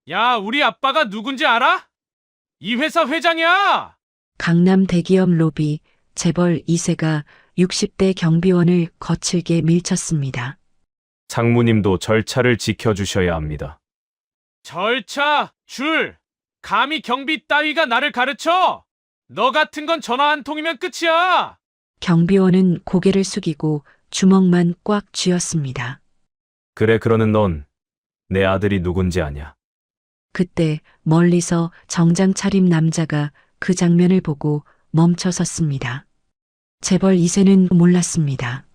야, 우리 아빠가 누군지 알아? 이 회사 회장이야! 강남 대기업 로비 재벌 2세가 60대 경비원을 거칠게 밀쳤습니다. 상무님도 절차를 지켜주셔야 합니다. 절차, 줄! 감히 경비 따위가 나를 가르쳐! 너 같은 건 전화 한 통이면 끝이야! 경비원은 고개를 숙이고 주먹만 꽉 쥐었습니다. 그래, 그러는 넌 내 아들이 누군지 아냐? 그때 멀리서 정장 차림 남자가 그 장면을 보고 멈춰 섰습니다. 재벌 2세는 몰랐습니다.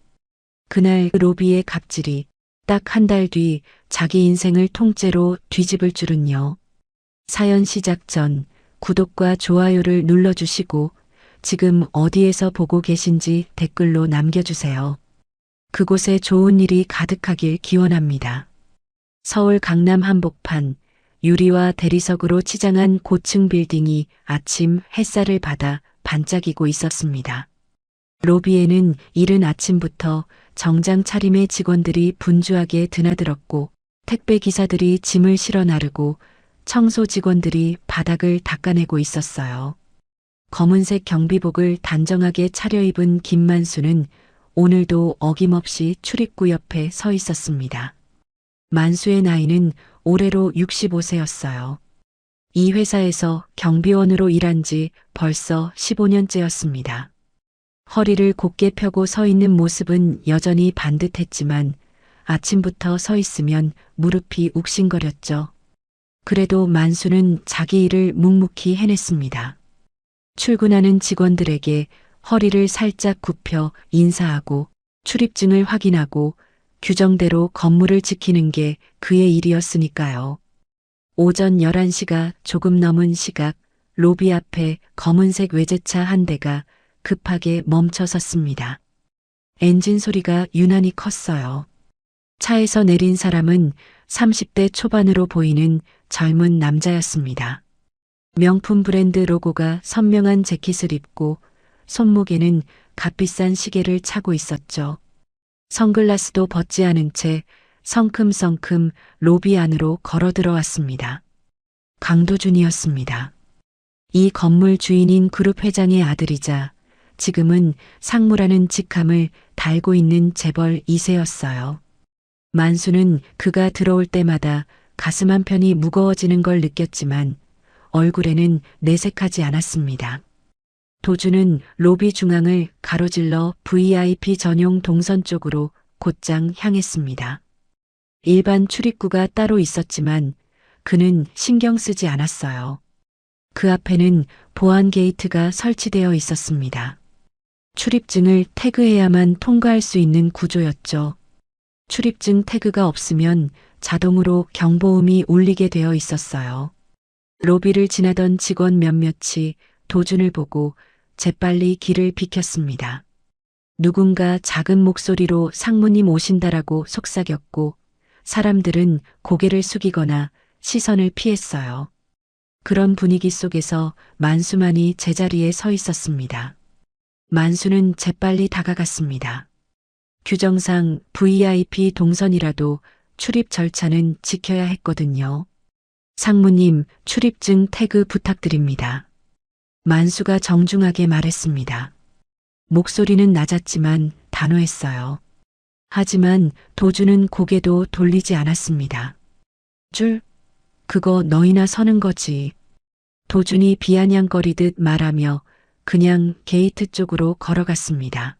그날 로비의 갑질이 딱 한 달 뒤 자기 인생을 통째로 뒤집을 줄은요. 사연 시작 전 구독과 좋아요를 눌러주시고 지금 어디에서 보고 계신지 댓글로 남겨주세요. 그곳에 좋은 일이 가득하길 기원합니다. 서울 강남 한복판 유리와 대리석으로 치장한 고층 빌딩이 아침 햇살을 받아 반짝이고 있었습니다. 로비에는 이른 아침부터 정장 차림의 직원들이 분주하게 드나들었고 택배 기사들이 짐을 실어 나르고 청소 직원들이 바닥을 닦아내고 있었어요. 검은색 경비복을 단정하게 차려입은 김만수는 오늘도 어김없이 출입구 옆에 서 있었습니다. 만수의 나이는 올해로 65세였어요. 이 회사에서 경비원으로 일한 지 벌써 15년째였습니다. 허리를 곧게 펴고 서 있는 모습은 여전히 반듯했지만 아침부터 서 있으면 무릎이 욱신거렸죠. 그래도 만수는 자기 일을 묵묵히 해냈습니다. 출근하는 직원들에게 허리를 살짝 굽혀 인사하고 출입증을 확인하고 규정대로 건물을 지키는 게 그의 일이었으니까요. 오전 11시가 조금 넘은 시각 로비 앞에 검은색 외제차 한 대가 급하게 멈춰 섰습니다. 엔진 소리가 유난히 컸어요. 차에서 내린 사람은 30대 초반으로 보이는 젊은 남자였습니다. 명품 브랜드 로고가 선명한 재킷을 입고 손목에는 값비싼 시계를 차고 있었죠. 선글라스도 벗지 않은 채 성큼성큼 로비 안으로 걸어 들어왔습니다. 강도준이었습니다. 이 건물 주인인 그룹 회장의 아들이자 지금은 상무라는 직함을 달고 있는 재벌 2세였어요. 만수는 그가 들어올 때마다 가슴 한편이 무거워지는 걸 느꼈지만 얼굴에는 내색하지 않았습니다. 도주는 로비 중앙을 가로질러 VIP 전용 동선 쪽으로 곧장 향했습니다. 일반 출입구가 따로 있었지만 그는 신경 쓰지 않았어요. 그 앞에는 보안 게이트가 설치되어 있었습니다. 출입증을 태그해야만 통과할 수 있는 구조였죠. 출입증 태그가 없으면 자동으로 경보음이 울리게 되어 있었어요. 로비를 지나던 직원 몇몇이 도준을 보고 재빨리 길을 비켰습니다. 누군가 작은 목소리로 상무님 오신다라고 속삭였고 사람들은 고개를 숙이거나 시선을 피했어요. 그런 분위기 속에서 만수만이 제자리에 서 있었습니다. 만수는 재빨리 다가갔습니다. 규정상 VIP 동선이라도 출입 절차는 지켜야 했거든요. 상무님, 출입증 태그 부탁드립니다. 만수가 정중하게 말했습니다. 목소리는 낮았지만 단호했어요. 하지만 도주는 고개도 돌리지 않았습니다. 그거 너희나 서는 거지. 도준이 비아냥거리듯 말하며 그냥 게이트 쪽으로 걸어갔습니다.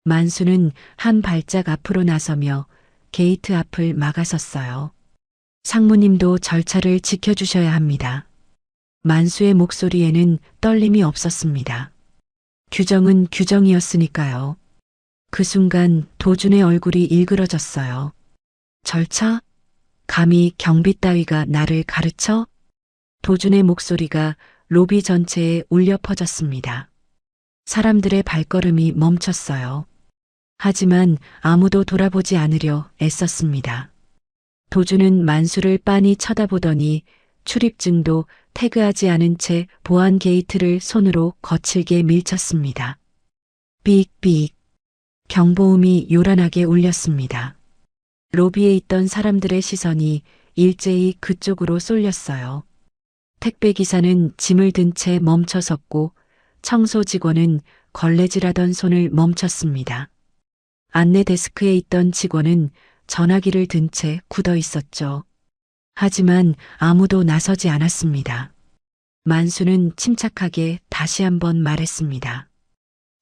만수는 한 발짝 앞으로 나서며 게이트 앞을 막아섰어요. 상무님도 절차를 지켜주셔야 합니다. 만수의 목소리에는 떨림이 없었습니다. 규정은 규정이었으니까요. 그 순간 도준의 얼굴이 일그러졌어요. 절차? 감히 경비 따위가 나를 가르쳐? 도준의 목소리가 로비 전체에 울려 퍼졌습니다. 사람들의 발걸음이 멈췄어요. 하지만 아무도 돌아보지 않으려 애썼습니다. 도준은 만수를 빤히 쳐다보더니 출입증도 태그하지 않은 채 보안 게이트를 손으로 거칠게 밀쳤습니다. 삑삑. 경보음이 요란하게 울렸습니다. 로비에 있던 사람들의 시선이 일제히 그쪽으로 쏠렸어요. 택배기사는 짐을 든 채 멈춰섰고 청소 직원은 걸레질하던 손을 멈췄습니다. 안내 데스크에 있던 직원은 전화기를 든 채 굳어 있었죠. 하지만 아무도 나서지 않았습니다. 만수는 침착하게 다시 한번 말했습니다.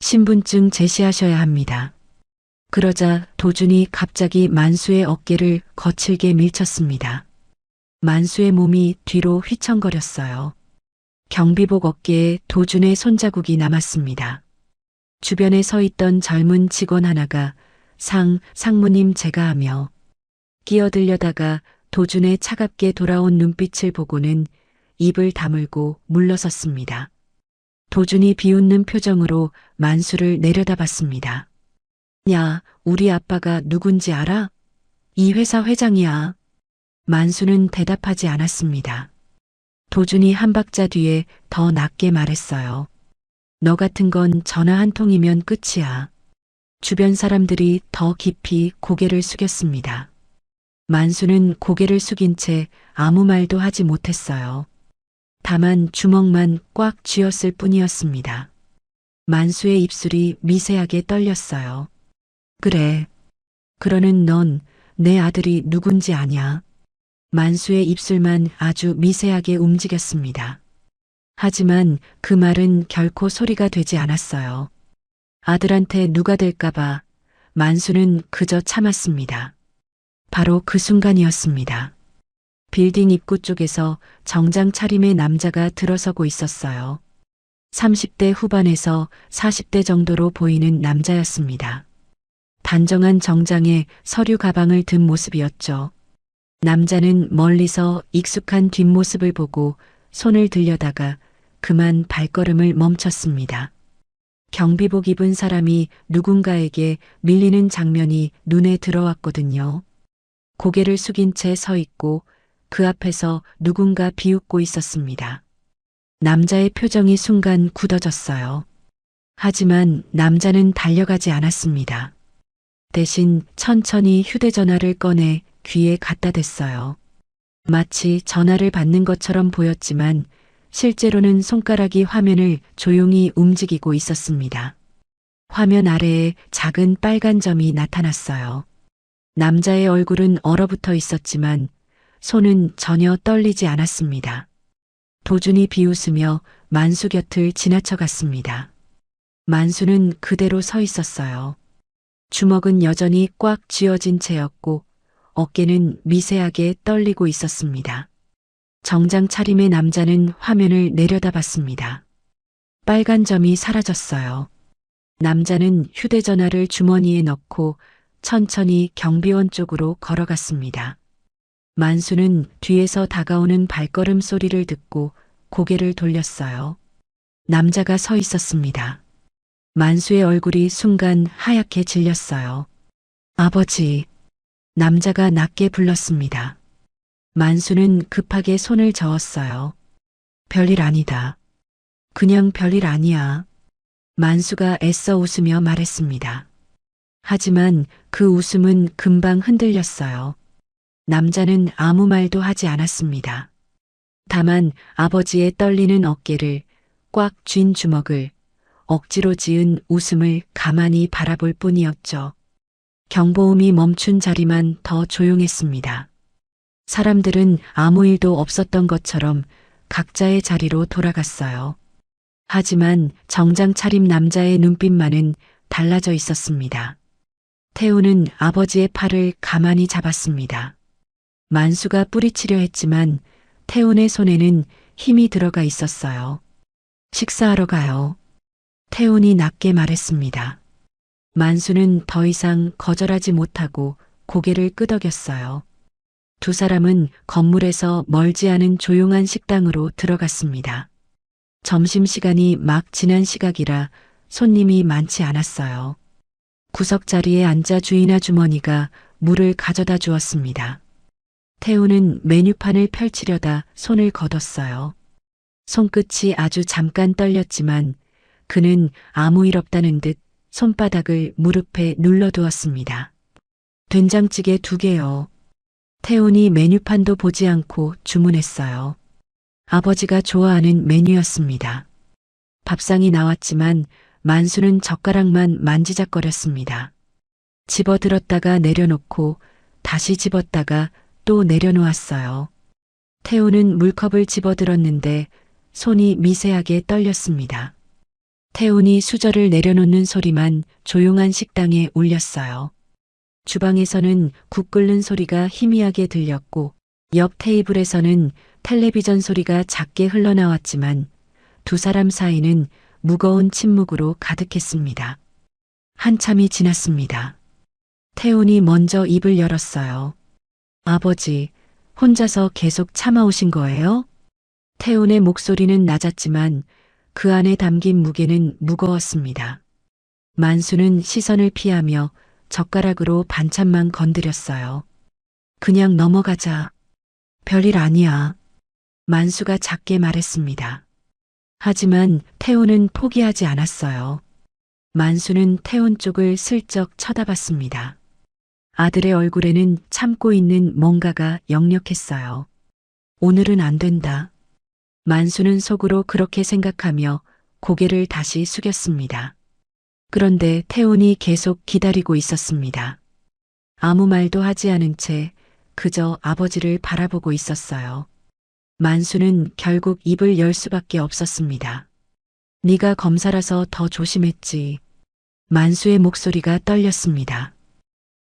신분증 제시하셔야 합니다. 그러자 도준이 갑자기 만수의 어깨를 거칠게 밀쳤습니다. 만수의 몸이 뒤로 휘청거렸어요. 경비복 어깨에 도준의 손자국이 남았습니다. 주변에 서 있던 젊은 직원 하나가 상무님 제가 하며 끼어들려다가 도준의 차갑게 돌아온 눈빛을 보고는 입을 다물고 물러섰습니다. 도준이 비웃는 표정으로 만수를 내려다봤습니다. 야, 우리 아빠가 누군지 알아? 이 회사 회장이야. 만수는 대답하지 않았습니다. 도준이 한 박자 뒤에 더 낮게 말했어요. 너 같은 건 전화 한 통이면 끝이야. 주변 사람들이 더 깊이 고개를 숙였습니다. 만수는 고개를 숙인 채 아무 말도 하지 못했어요. 다만 주먹만 꽉 쥐었을 뿐이었습니다. 만수의 입술이 미세하게 떨렸어요. 그래. 그러는 넌 내 아들이 누군지 아냐? 만수의 입술만 아주 미세하게 움직였습니다. 하지만 그 말은 결코 소리가 되지 않았어요. 아들한테 누가 될까봐 만수는 그저 참았습니다. 바로 그 순간이었습니다. 빌딩 입구 쪽에서 정장 차림의 남자가 들어서고 있었어요. 30대 후반에서 40대 정도로 보이는 남자였습니다. 단정한 정장에 서류 가방을 든 모습이었죠. 남자는 멀리서 익숙한 뒷모습을 보고 손을 들려다가 그만 발걸음을 멈췄습니다. 경비복 입은 사람이 누군가에게 밀리는 장면이 눈에 들어왔거든요. 고개를 숙인 채 서 있고 그 앞에서 누군가 비웃고 있었습니다. 남자의 표정이 순간 굳어졌어요. 하지만 남자는 달려가지 않았습니다. 대신 천천히 휴대전화를 꺼내 귀에 갖다 댔어요. 마치 전화를 받는 것처럼 보였지만 실제로는 손가락이 화면을 조용히 움직이고 있었습니다. 화면 아래에 작은 빨간 점이 나타났어요. 남자의 얼굴은 얼어붙어 있었지만 손은 전혀 떨리지 않았습니다. 도준이 비웃으며 만수 곁을 지나쳐갔습니다. 만수는 그대로 서 있었어요. 주먹은 여전히 꽉 쥐어진 채였고 어깨는 미세하게 떨리고 있었습니다. 정장 차림의 남자는 화면을 내려다봤습니다. 빨간 점이 사라졌어요. 남자는 휴대전화를 주머니에 넣고 천천히 경비원 쪽으로 걸어갔습니다. 만수는 뒤에서 다가오는 발걸음 소리를 듣고 고개를 돌렸어요. 남자가 서 있었습니다. 만수의 얼굴이 순간 하얗게 질렸어요. 아버지. 남자가 낮게 불렀습니다. 만수는 급하게 손을 저었어요. 별일 아니다. 그냥 별일 아니야. 만수가 애써 웃으며 말했습니다. 하지만 그 웃음은 금방 흔들렸어요. 남자는 아무 말도 하지 않았습니다. 다만 아버지의 떨리는 어깨를 꽉 쥔 주먹을 억지로 지은 웃음을 가만히 바라볼 뿐이었죠. 경보음이 멈춘 자리만 더 조용했습니다. 사람들은 아무 일도 없었던 것처럼 각자의 자리로 돌아갔어요. 하지만 정장 차림 남자의 눈빛만은 달라져 있었습니다. 태우는 아버지의 팔을 가만히 잡았습니다. 만수가 뿌리치려 했지만 태훈의 손에는 힘이 들어가 있었어요. 식사하러 가요. 태훈이 낮게 말했습니다. 만수는 더 이상 거절하지 못하고 고개를 끄덕였어요. 두 사람은 건물에서 멀지 않은 조용한 식당으로 들어갔습니다. 점심시간이 막 지난 시각이라 손님이 많지 않았어요. 구석자리에 앉아 주인 아주머니가 물을 가져다 주었습니다. 태우는 메뉴판을 펼치려다 손을 걷었어요. 손끝이 아주 잠깐 떨렸지만 그는 아무 일 없다는 듯 손바닥을 무릎에 눌러두었습니다. 된장찌개 2개요. 태훈이 메뉴판도 보지 않고 주문했어요. 아버지가 좋아하는 메뉴였습니다. 밥상이 나왔지만 만수는 젓가락만 만지작거렸습니다. 집어들었다가 내려놓고 다시 집었다가 또 내려놓았어요. 태훈은 물컵을 집어들었는데 손이 미세하게 떨렸습니다. 태훈이 수저를 내려놓는 소리만 조용한 식당에 울렸어요. 주방에서는 국 끓는 소리가 희미하게 들렸고 옆 테이블에서는 텔레비전 소리가 작게 흘러나왔지만 두 사람 사이는 무거운 침묵으로 가득했습니다. 한참이 지났습니다. 태훈이 먼저 입을 열었어요. 아버지, 혼자서 계속 참아오신 거예요? 태훈의 목소리는 낮았지만 그 안에 담긴 무게는 무거웠습니다. 만수는 시선을 피하며 젓가락으로 반찬만 건드렸어요. 그냥 넘어가자. 별일 아니야. 만수가 작게 말했습니다. 하지만 태훈은 포기하지 않았어요. 만수는 태훈 쪽을 슬쩍 쳐다봤습니다. 아들의 얼굴에는 참고 있는 뭔가가 역력했어요. 오늘은 안 된다. 만수는 속으로 그렇게 생각하며 고개를 다시 숙였습니다. 그런데 태훈이 계속 기다리고 있었습니다. 아무 말도 하지 않은 채 그저 아버지를 바라보고 있었어요. 만수는 결국 입을 열 수밖에 없었습니다. 네가 검사라서 더 조심했지. 만수의 목소리가 떨렸습니다.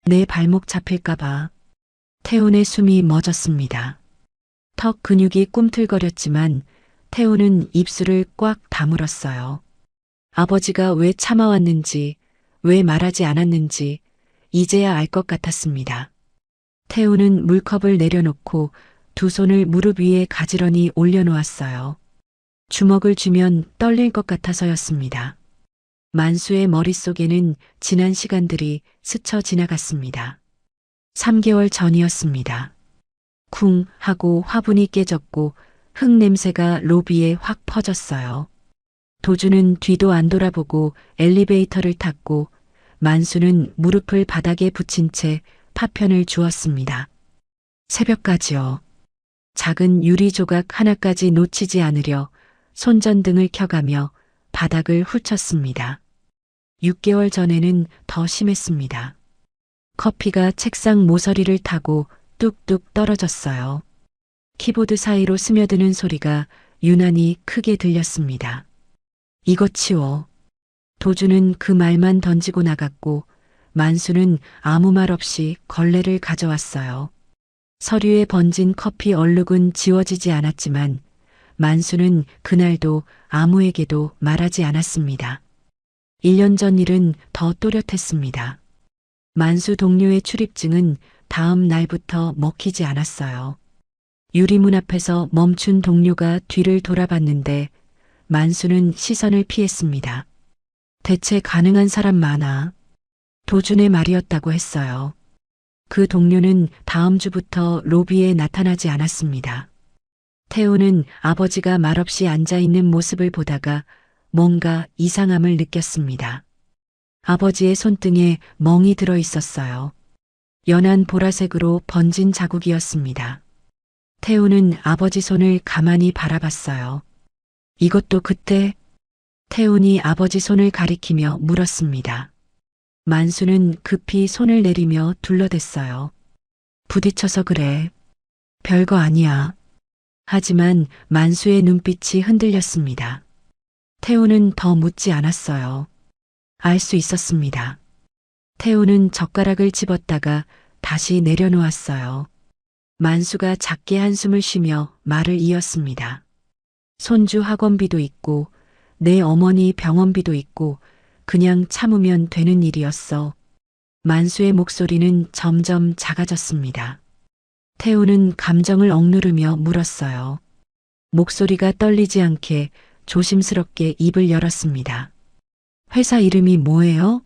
내 발목 잡힐까봐. 태훈의 숨이 멎었습니다. 턱 근육이 꿈틀거렸지만 태훈은 입술을 꽉 다물었어요. 아버지가 왜 참아왔는지, 왜 말하지 않았는지 이제야 알 것 같았습니다. 태훈은 물컵을 내려놓고 두 손을 무릎 위에 가지런히 올려놓았어요. 주먹을 쥐면 떨릴 것 같아서였습니다. 만수의 머릿속에는 지난 시간들이 스쳐 지나갔습니다. 3개월 전이었습니다. 쿵 하고 화분이 깨졌고 흙 냄새가 로비에 확 퍼졌어요. 도주는 뒤도 안 돌아보고 엘리베이터를 탔고 만수는 무릎을 바닥에 붙인 채 파편을 주었습니다. 새벽까지요. 작은 유리 조각 하나까지 놓치지 않으려 손전등을 켜가며 바닥을 훑쳤습니다. 6개월 전에는 더 심했습니다. 커피가 책상 모서리를 타고 뚝뚝 떨어졌어요. 키보드 사이로 스며드는 소리가 유난히 크게 들렸습니다. 이거 치워. 도주는 그 말만 던지고 나갔고 만수는 아무 말 없이 걸레를 가져왔어요. 서류에 번진 커피 얼룩은 지워지지 않았지만 만수는 그날도 아무에게도 말하지 않았습니다. 1년 전 일은 더 또렷했습니다. 만수 동료의 출입증은 다음 날부터 먹히지 않았어요. 유리문 앞에서 멈춘 동료가 뒤를 돌아봤는데 만수는 시선을 피했습니다. 대체 가능한 사람 많아. 도준의 말이었다고 했어요. 그 동료는 다음 주부터 로비에 나타나지 않았습니다. 태우는 아버지가 말없이 앉아있는 모습을 보다가 뭔가 이상함을 느꼈습니다. 아버지의 손등에 멍이 들어 있었어요. 연한 보라색으로 번진 자국이었습니다. 태우는 아버지 손을 가만히 바라봤어요. 이것도 그때? 태훈이 아버지 손을 가리키며 물었습니다. 만수는 급히 손을 내리며 둘러댔어요. 부딪혀서 그래. 별거 아니야. 하지만 만수의 눈빛이 흔들렸습니다. 태훈은 더 묻지 않았어요. 알 수 있었습니다. 태훈은 젓가락을 집었다가 다시 내려놓았어요. 만수가 작게 한숨을 쉬며 말을 이었습니다. 손주 학원비도 있고 내 어머니 병원비도 있고 그냥 참으면 되는 일이었어. 만수의 목소리는 점점 작아졌습니다. 태우는 감정을 억누르며 물었어요. 목소리가 떨리지 않게 조심스럽게 입을 열었습니다. 회사 이름이 뭐예요?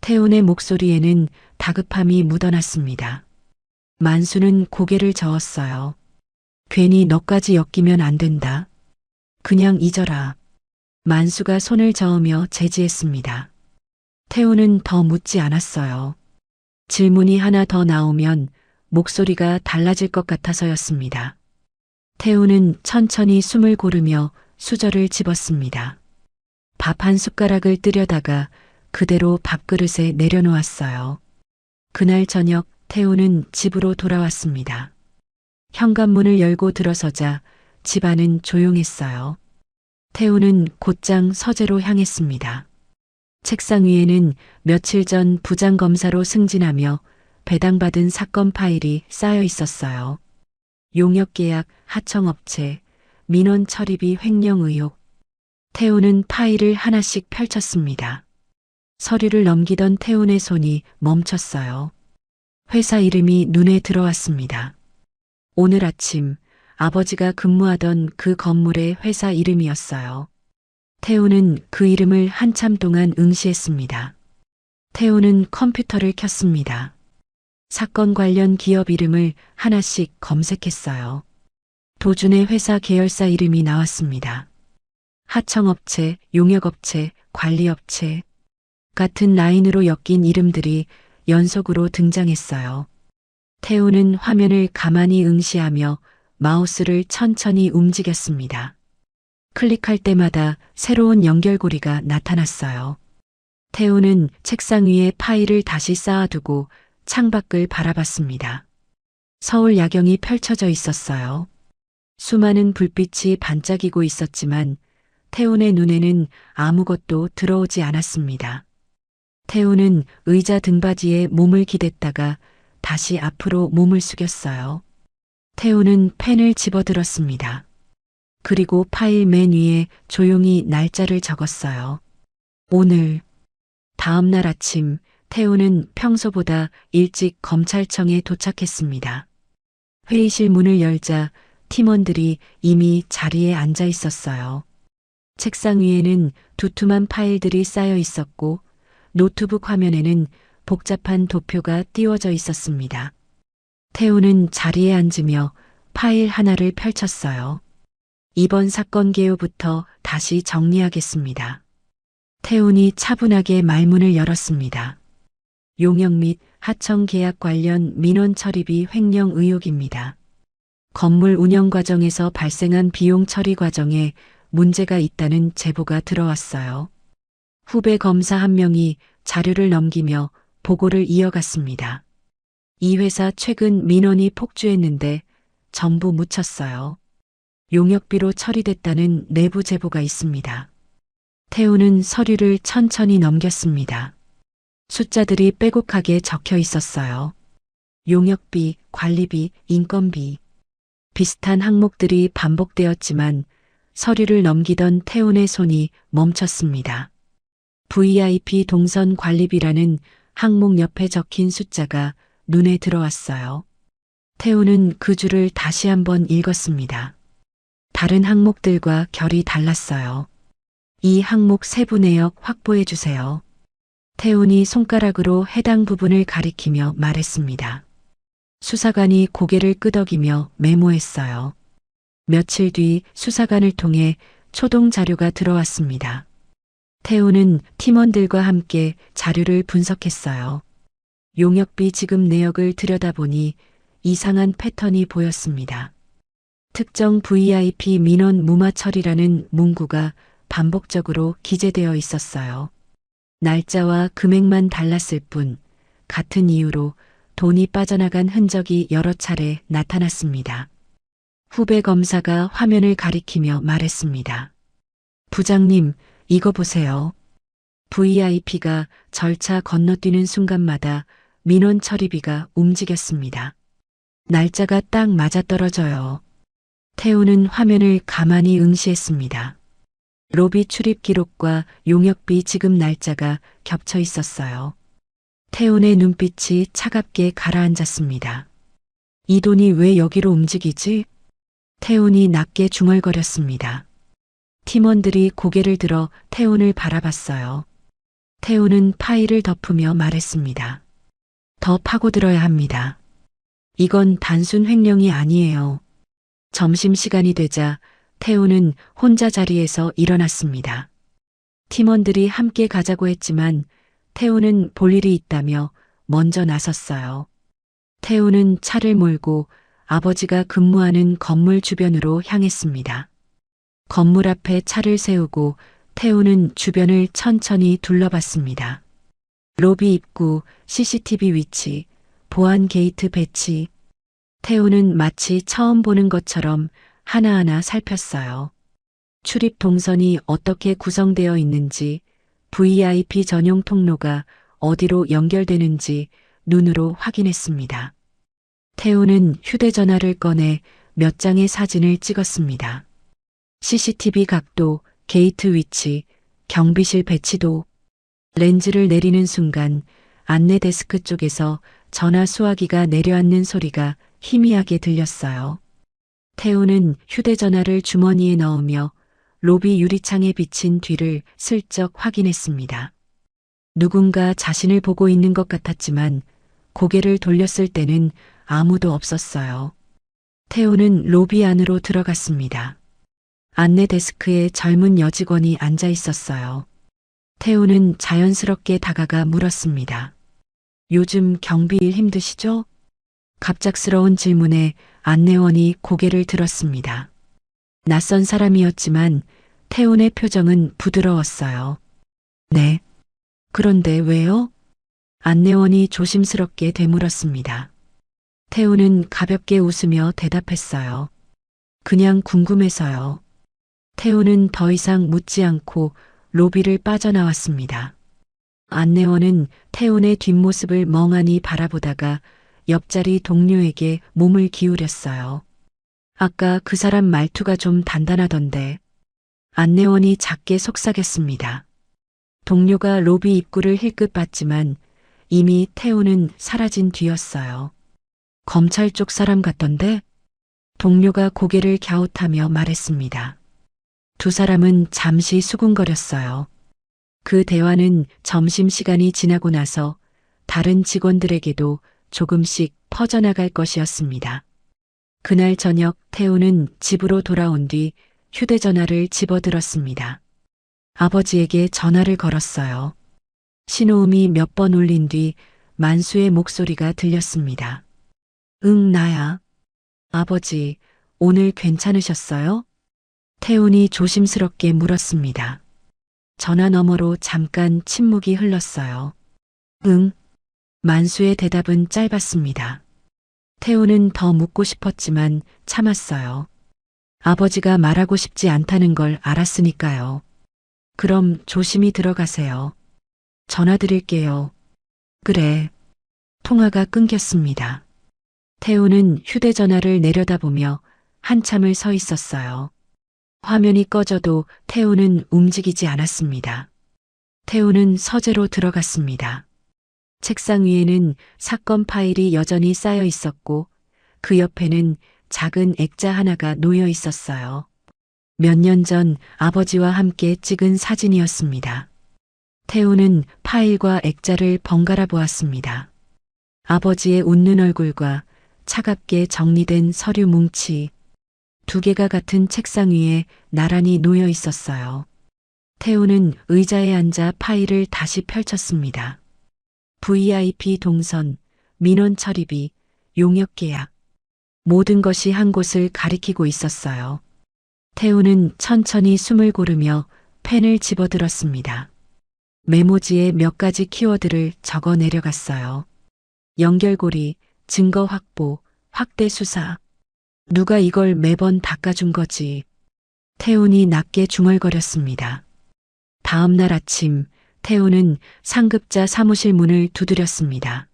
태훈의 목소리에는 다급함이 묻어났습니다. 만수는 고개를 저었어요. 괜히 너까지 엮이면 안 된다. 그냥 잊어라. 만수가 손을 저으며 제지했습니다. 태우는 더 묻지 않았어요. 질문이 하나 더 나오면 목소리가 달라질 것 같아서였습니다. 태우는 천천히 숨을 고르며 수저를 집었습니다. 밥 한 숟가락을 뜨려다가 그대로 밥그릇에 내려놓았어요. 그날 저녁 태우는 집으로 돌아왔습니다. 현관문을 열고 들어서자 집안은 조용했어요. 태우는 곧장 서재로 향했습니다. 책상 위에는 며칠 전 부장검사로 승진하며 배당받은 사건 파일이 쌓여 있었어요. 용역계약, 하청업체, 민원 처리비 횡령 의혹. 태우는 파일을 하나씩 펼쳤습니다. 서류를 넘기던 태훈의 손이 멈췄어요. 회사 이름이 눈에 들어왔습니다. 오늘 아침 아버지가 근무하던 그 건물의 회사 이름이었어요. 태훈은 그 이름을 한참 동안 응시했습니다. 태훈은 컴퓨터를 켰습니다. 사건 관련 기업 이름을 하나씩 검색했어요. 도준의 회사 계열사 이름이 나왔습니다. 하청업체, 용역업체, 관리업체 같은 라인으로 엮인 이름들이 연속으로 등장했어요. 태우는 화면을 가만히 응시하며 마우스를 천천히 움직였습니다. 클릭할 때마다 새로운 연결고리가 나타났어요. 태우는 책상 위에 파일을 다시 쌓아두고 창밖을 바라봤습니다. 서울 야경이 펼쳐져 있었어요. 수많은 불빛이 반짝이고 있었지만 태훈의 눈에는 아무것도 들어오지 않았습니다. 태훈은 의자 등받이에 몸을 기댔다가 다시 앞으로 몸을 숙였어요. 태훈은 펜을 집어들었습니다. 그리고 파일 맨 위에 조용히 날짜를 적었어요. 오늘. 다음 날 아침 태훈은 평소보다 일찍 검찰청에 도착했습니다. 회의실 문을 열자 팀원들이 이미 자리에 앉아 있었어요. 책상 위에는 두툼한 파일들이 쌓여 있었고 노트북 화면에는 복잡한 도표가 띄워져 있었습니다. 태우는 자리에 앉으며 파일 하나를 펼쳤어요. 이번 사건 개요부터 다시 정리하겠습니다. 태훈이 차분하게 말문을 열었습니다. 용역 및 하청 계약 관련 민원 처리비 횡령 의혹입니다. 건물 운영 과정에서 발생한 비용 처리 과정에 문제가 있다는 제보가 들어왔어요. 후배 검사 한 명이 자료를 넘기며 보고를 이어갔습니다. 이 회사 최근 민원이 폭주했는데 전부 묻혔어요. 용역비로 처리됐다는 내부 제보가 있습니다. 태우는 서류를 천천히 넘겼습니다. 숫자들이 빼곡하게 적혀 있었어요. 용역비, 관리비, 인건비. 비슷한 항목들이 반복되었지만 서류를 넘기던 태훈의 손이 멈췄습니다. VIP 동선 관리비라는 항목 옆에 적힌 숫자가 눈에 들어왔어요. 태훈은 그 줄을 다시 한번 읽었습니다. 다른 항목들과 결이 달랐어요. 이 항목 세부 내역 확보해 주세요. 태훈이 손가락으로 해당 부분을 가리키며 말했습니다. 수사관이 고개를 끄덕이며 메모했어요. 며칠 뒤 수사관을 통해 초동 자료가 들어왔습니다. 태우는 팀원들과 함께 자료를 분석했어요. 용역비 지급 내역을 들여다보니 이상한 패턴이 보였습니다. 특정 VIP 민원 무마 처리라는 문구가 반복적으로 기재되어 있었어요. 날짜와 금액만 달랐을 뿐 같은 이유로 돈이 빠져나간 흔적이 여러 차례 나타났습니다. 후배 검사가 화면을 가리키며 말했습니다. 부장님, 이거 보세요. VIP가 절차 건너뛰는 순간마다 민원 처리비가 움직였습니다. 날짜가 딱 맞아떨어져요. 태우는 화면을 가만히 응시했습니다. 로비 출입 기록과 용역비 지급 날짜가 겹쳐 있었어요. 태훈의 눈빛이 차갑게 가라앉았습니다. 이 돈이 왜 여기로 움직이지? 태훈이 낮게 중얼거렸습니다. 팀원들이 고개를 들어 태훈을 바라봤어요. 태훈은 파일을 덮으며 말했습니다. 더 파고들어야 합니다. 이건 단순 횡령이 아니에요. 점심시간이 되자 태훈은 혼자 자리에서 일어났습니다. 팀원들이 함께 가자고 했지만 태훈은 볼 일이 있다며 먼저 나섰어요. 태우는 차를 몰고 아버지가 근무하는 건물 주변으로 향했습니다. 건물 앞에 차를 세우고 태우는 주변을 천천히 둘러봤습니다. 로비 입구, CCTV 위치, 보안 게이트 배치. 태우는 마치 처음 보는 것처럼 하나하나 살폈어요. 출입 동선이 어떻게 구성되어 있는지, VIP 전용 통로가 어디로 연결되는지 눈으로 확인했습니다. 태우는 휴대전화를 꺼내 몇 장의 사진을 찍었습니다. CCTV 각도, 게이트 위치, 경비실 배치도. 렌즈를 내리는 순간 안내 데스크 쪽에서 전화 수화기가 내려앉는 소리가 희미하게 들렸어요. 태우는 휴대전화를 주머니에 넣으며 로비 유리창에 비친 뒤를 슬쩍 확인했습니다. 누군가 자신을 보고 있는 것 같았지만 고개를 돌렸을 때는 아무도 없었어요. 태우는 로비 안으로 들어갔습니다. 안내 데스크에 젊은 여직원이 앉아 있었어요. 태우는 자연스럽게 다가가 물었습니다. 요즘 경비일 힘드시죠? 갑작스러운 질문에 안내원이 고개를 들었습니다. 낯선 사람이었지만 태운의 표정은 부드러웠어요. 네. 그런데 왜요? 안내원이 조심스럽게 되물었습니다. 태우는 가볍게 웃으며 대답했어요. 그냥 궁금해서요. 태우는 더 이상 묻지 않고 로비를 빠져나왔습니다. 안내원은 태운의 뒷모습을 멍하니 바라보다가 옆자리 동료에게 몸을 기울였어요. 아까 그 사람 말투가 좀 단단하던데. 안내원이 작게 속삭였습니다. 동료가 로비 입구를 힐끗 봤지만 이미 태우는 사라진 뒤였어요. 검찰 쪽 사람 같던데? 동료가 고개를 갸웃하며 말했습니다. 두 사람은 잠시 수군거렸어요. 그 대화는 점심시간이 지나고 나서 다른 직원들에게도 조금씩 퍼져나갈 것이었습니다. 그날 저녁 태우는 집으로 돌아온 뒤 휴대전화를 집어들었습니다. 아버지에게 전화를 걸었어요. 신호음이 몇 번 울린 뒤 만수의 목소리가 들렸습니다. 응, 나야. 아버지, 오늘 괜찮으셨어요? 태운이 조심스럽게 물었습니다. 전화 너머로 잠깐 침묵이 흘렀어요. 응. 만수의 대답은 짧았습니다. 태우는 더 묻고 싶었지만 참았어요. 아버지가 말하고 싶지 않다는 걸 알았으니까요. 그럼 조심히 들어가세요. 전화 드릴게요. 그래. 통화가 끊겼습니다. 태우는 휴대전화를 내려다보며 한참을 서 있었어요. 화면이 꺼져도 태우는 움직이지 않았습니다. 태우는 서재로 들어갔습니다. 책상 위에는 사건 파일이 여전히 쌓여 있었고 그 옆에는 작은 액자 하나가 놓여 있었어요. 몇 년 전 아버지와 함께 찍은 사진이었습니다. 태우는 파일과 액자를 번갈아 보았습니다. 아버지의 웃는 얼굴과 차갑게 정리된 서류 뭉치, 두 개가 같은 책상 위에 나란히 놓여 있었어요. 태우는 의자에 앉아 파일을 다시 펼쳤습니다. VIP 동선, 민원 처리비, 용역 계약. 모든 것이 한 곳을 가리키고 있었어요. 태우는 천천히 숨을 고르며 펜을 집어들었습니다. 메모지에 몇 가지 키워드를 적어 내려갔어요. 연결고리, 증거 확보, 확대 수사. 누가 이걸 매번 닦아준 거지. 태운이 낮게 중얼거렸습니다. 다음 날 아침, 태우는 상급자 사무실 문을 두드렸습니다.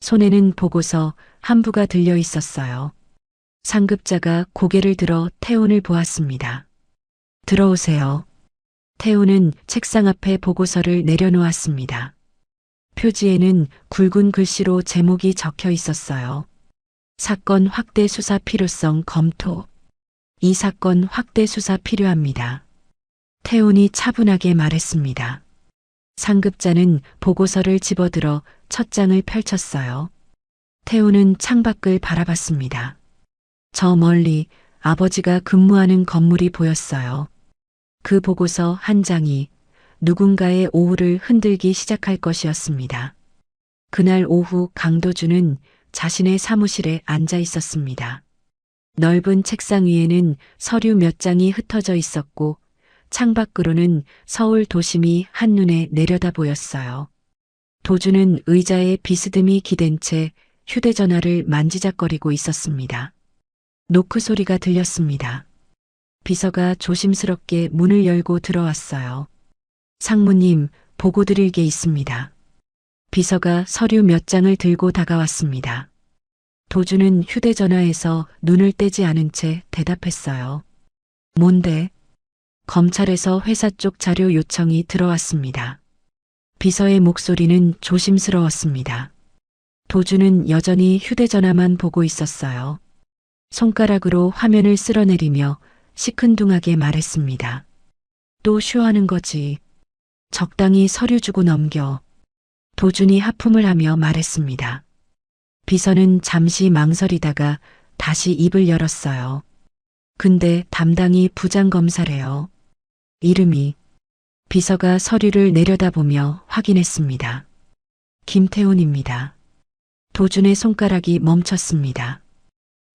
손에는 보고서 한 부가 들려 있었어요. 상급자가 고개를 들어 태운을 보았습니다. 들어오세요. 태우는 책상 앞에 보고서를 내려놓았습니다. 표지에는 굵은 글씨로 제목이 적혀 있었어요. 사건 확대 수사 필요성 검토. 이 사건 확대 수사 필요합니다. 태운이 차분하게 말했습니다. 상급자는 보고서를 집어들어 첫 장을 펼쳤어요. 태우는 창밖을 바라봤습니다. 저 멀리 아버지가 근무하는 건물이 보였어요. 그 보고서 한 장이 누군가의 오후를 흔들기 시작할 것이었습니다. 그날 오후 강도주는 자신의 사무실에 앉아 있었습니다. 넓은 책상 위에는 서류 몇 장이 흩어져 있었고 창밖으로는 서울 도심이 한눈에 내려다 보였어요. 도주는 의자에 비스듬히 기댄 채 휴대전화를 만지작거리고 있었습니다. 노크 소리가 들렸습니다. 비서가 조심스럽게 문을 열고 들어왔어요. 상무님, 보고 드릴 게 있습니다. 비서가 서류 몇 장을 들고 다가왔습니다. 도주는 휴대전화에서 눈을 떼지 않은 채 대답했어요. 뭔데? 검찰에서 회사 쪽 자료 요청이 들어왔습니다. 비서의 목소리는 조심스러웠습니다. 도주는 여전히 휴대전화만 보고 있었어요. 손가락으로 화면을 쓸어내리며 시큰둥하게 말했습니다. 또 쇼하는 거지. 적당히 서류 주고 넘겨. 도준이 하품을 하며 말했습니다. 비서는 잠시 망설이다가 다시 입을 열었어요. 근데 담당이 부장검사래요. 이름이. 비서가 서류를 내려다보며 확인했습니다. 김태훈입니다. 도준의 손가락이 멈췄습니다.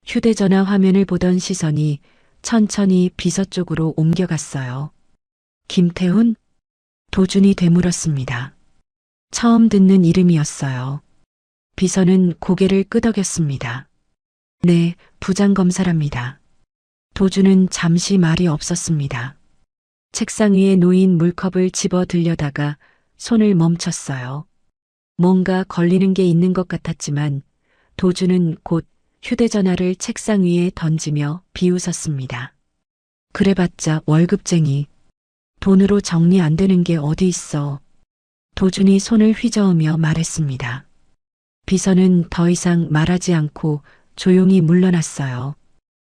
휴대전화 화면을 보던 시선이 천천히 비서 쪽으로 옮겨갔어요. 김태훈? 도준이 되물었습니다. 처음 듣는 이름이었어요. 비서는 고개를 끄덕였습니다. 네, 부장검사랍니다. 도준은 잠시 말이 없었습니다. 책상 위에 놓인 물컵을 집어 들려다가 손을 멈췄어요. 뭔가 걸리는 게 있는 것 같았지만 도준은 곧 휴대전화를 책상 위에 던지며 비웃었습니다. 그래봤자 월급쟁이. 돈으로 정리 안 되는 게 어디 있어. 도준이 손을 휘저으며 말했습니다. 비서는 더 이상 말하지 않고 조용히 물러났어요.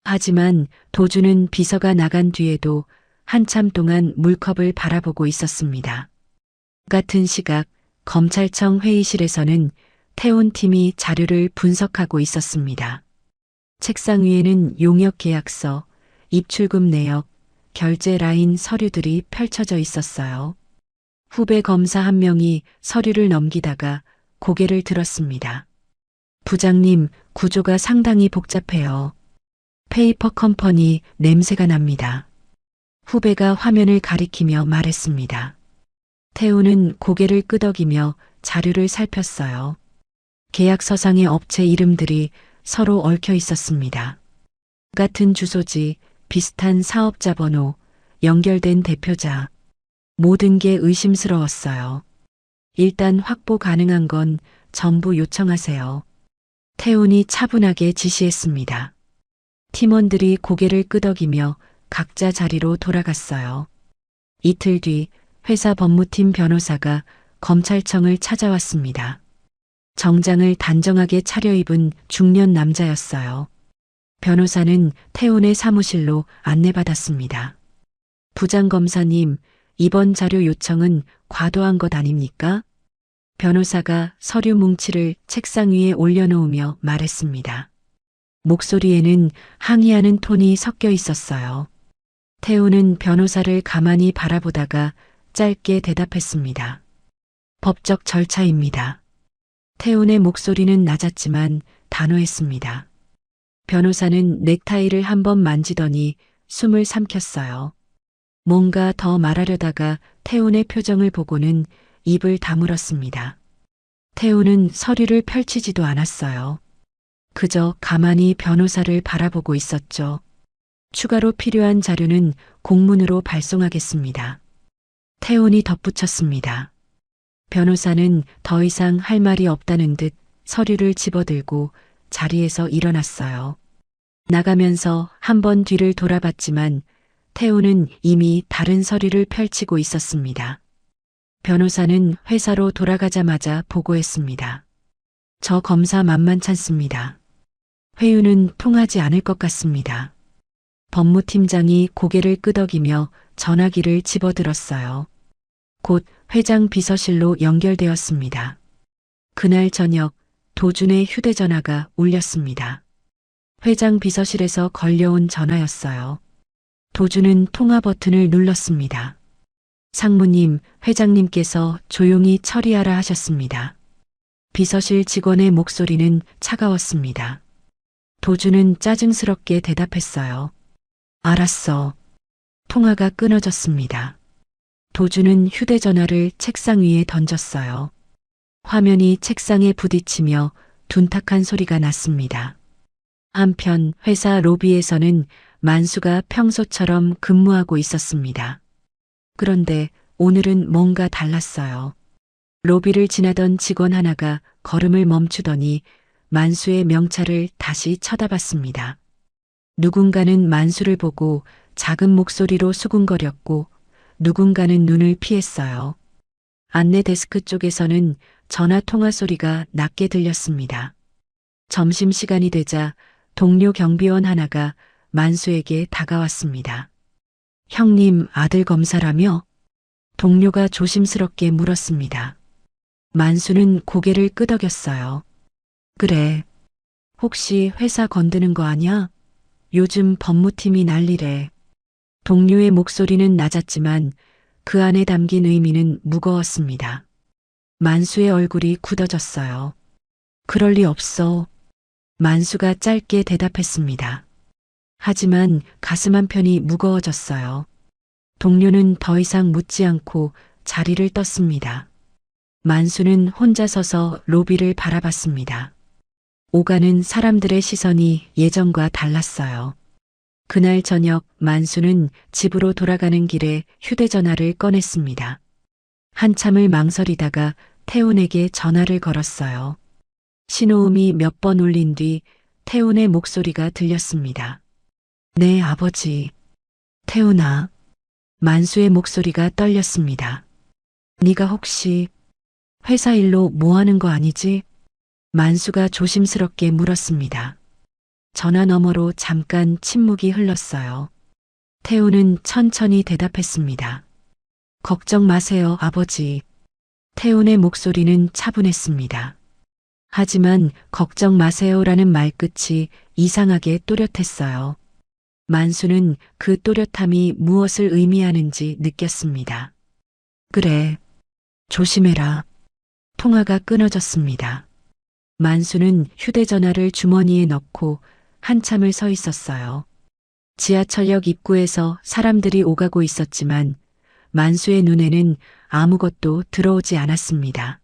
하지만 도준은 비서가 나간 뒤에도 한참 동안 물컵을 바라보고 있었습니다. 같은 시각 검찰청 회의실에서는 태훈 팀이 자료를 분석하고 있었습니다. 책상 위에는 용역 계약서, 입출금 내역, 결제 라인 서류들이 펼쳐져 있었어요. 후배 검사 한 명이 서류를 넘기다가 고개를 들었습니다. 부장님, 구조가 상당히 복잡해요. 페이퍼 컴퍼니 냄새가 납니다. 후배가 화면을 가리키며 말했습니다. 태우는 고개를 끄덕이며 자료를 살폈어요. 계약서상의 업체 이름들이 서로 얽혀 있었습니다. 같은 주소지, 비슷한 사업자 번호, 연결된 대표자. 모든 게 의심스러웠어요. 일단 확보 가능한 건 전부 요청하세요. 태훈이 차분하게 지시했습니다. 팀원들이 고개를 끄덕이며 각자 자리로 돌아갔어요. 이틀 뒤 회사 법무팀 변호사가 검찰청을 찾아왔습니다. 정장을 단정하게 차려입은 중년 남자였어요. 변호사는 태훈의 사무실로 안내받았습니다. 부장검사님, 이번 자료 요청은 과도한 것 아닙니까? 변호사가 서류 뭉치를 책상 위에 올려놓으며 말했습니다. 목소리에는 항의하는 톤이 섞여 있었어요. 태훈은 변호사를 가만히 바라보다가 짧게 대답했습니다. 법적 절차입니다. 태훈의 목소리는 낮았지만 단호했습니다. 변호사는 넥타이를 한번 만지더니 숨을 삼켰어요. 뭔가 더 말하려다가 태훈의 표정을 보고는 입을 다물었습니다. 태훈은 서류를 펼치지도 않았어요. 그저 가만히 변호사를 바라보고 있었죠. 추가로 필요한 자료는 공문으로 발송하겠습니다. 태훈이 덧붙였습니다. 변호사는 더 이상 할 말이 없다는 듯 서류를 집어들고 자리에서 일어났어요. 나가면서 한 번 뒤를 돌아봤지만 태훈은 이미 다른 서류를 펼치고 있었습니다. 변호사는 회사로 돌아가자마자 보고했습니다. 저 검사 만만찮습니다. 회유는 통하지 않을 것 같습니다. 법무팀장이 고개를 끄덕이며 전화기를 집어들었어요. 곧 회장 비서실로 연결되었습니다. 그날 저녁 도준의 휴대전화가 울렸습니다. 회장 비서실에서 걸려온 전화였어요. 도준은 통화 버튼을 눌렀습니다. 상무님, 회장님께서 조용히 처리하라 하셨습니다. 비서실 직원의 목소리는 차가웠습니다. 도주는 짜증스럽게 대답했어요. 알았어. 통화가 끊어졌습니다. 도주는 휴대전화를 책상 위에 던졌어요. 화면이 책상에 부딪히며 둔탁한 소리가 났습니다. 한편 회사 로비에서는 만수가 평소처럼 근무하고 있었습니다. 그런데 오늘은 뭔가 달랐어요. 로비를 지나던 직원 하나가 걸음을 멈추더니 만수의 명찰을 다시 쳐다봤습니다. 누군가는 만수를 보고 작은 목소리로 수군거렸고 누군가는 눈을 피했어요. 안내 데스크 쪽에서는 전화 통화 소리가 낮게 들렸습니다. 점심시간이 되자 동료 경비원 하나가 만수에게 다가왔습니다. 형님 아들 검사라며? 동료가 조심스럽게 물었습니다. 만수는 고개를 끄덕였어요. 그래. 혹시 회사 건드는 거 아냐? 요즘 법무팀이 난리래. 동료의 목소리는 낮았지만 그 안에 담긴 의미는 무거웠습니다. 만수의 얼굴이 굳어졌어요. 그럴 리 없어. 만수가 짧게 대답했습니다. 하지만 가슴 한편이 무거워졌어요. 동료는 더 이상 묻지 않고 자리를 떴습니다. 만수는 혼자 서서 로비를 바라봤습니다. 오가는 사람들의 시선이 예전과 달랐어요. 그날 저녁 만수는 집으로 돌아가는 길에 휴대전화를 꺼냈습니다. 한참을 망설이다가 태훈에게 전화를 걸었어요. 신호음이 몇 번 울린 뒤 태훈의 목소리가 들렸습니다. 네, 아버지. 태훈아. 만수의 목소리가 떨렸습니다. 네가 혹시 회사 일로 뭐 하는 거 아니지? 만수가 조심스럽게 물었습니다. 전화 너머로 잠깐 침묵이 흘렀어요. 태훈은 천천히 대답했습니다. 걱정 마세요, 아버지. 태훈의 목소리는 차분했습니다. 하지만 걱정 마세요라는 말끝이 이상하게 또렷했어요. 만수는 그 또렷함이 무엇을 의미하는지 느꼈습니다. 그래. 조심해라. 통화가 끊어졌습니다. 만수는 휴대전화를 주머니에 넣고 한참을 서 있었어요. 지하철역 입구에서 사람들이 오가고 있었지만 만수의 눈에는 아무것도 들어오지 않았습니다.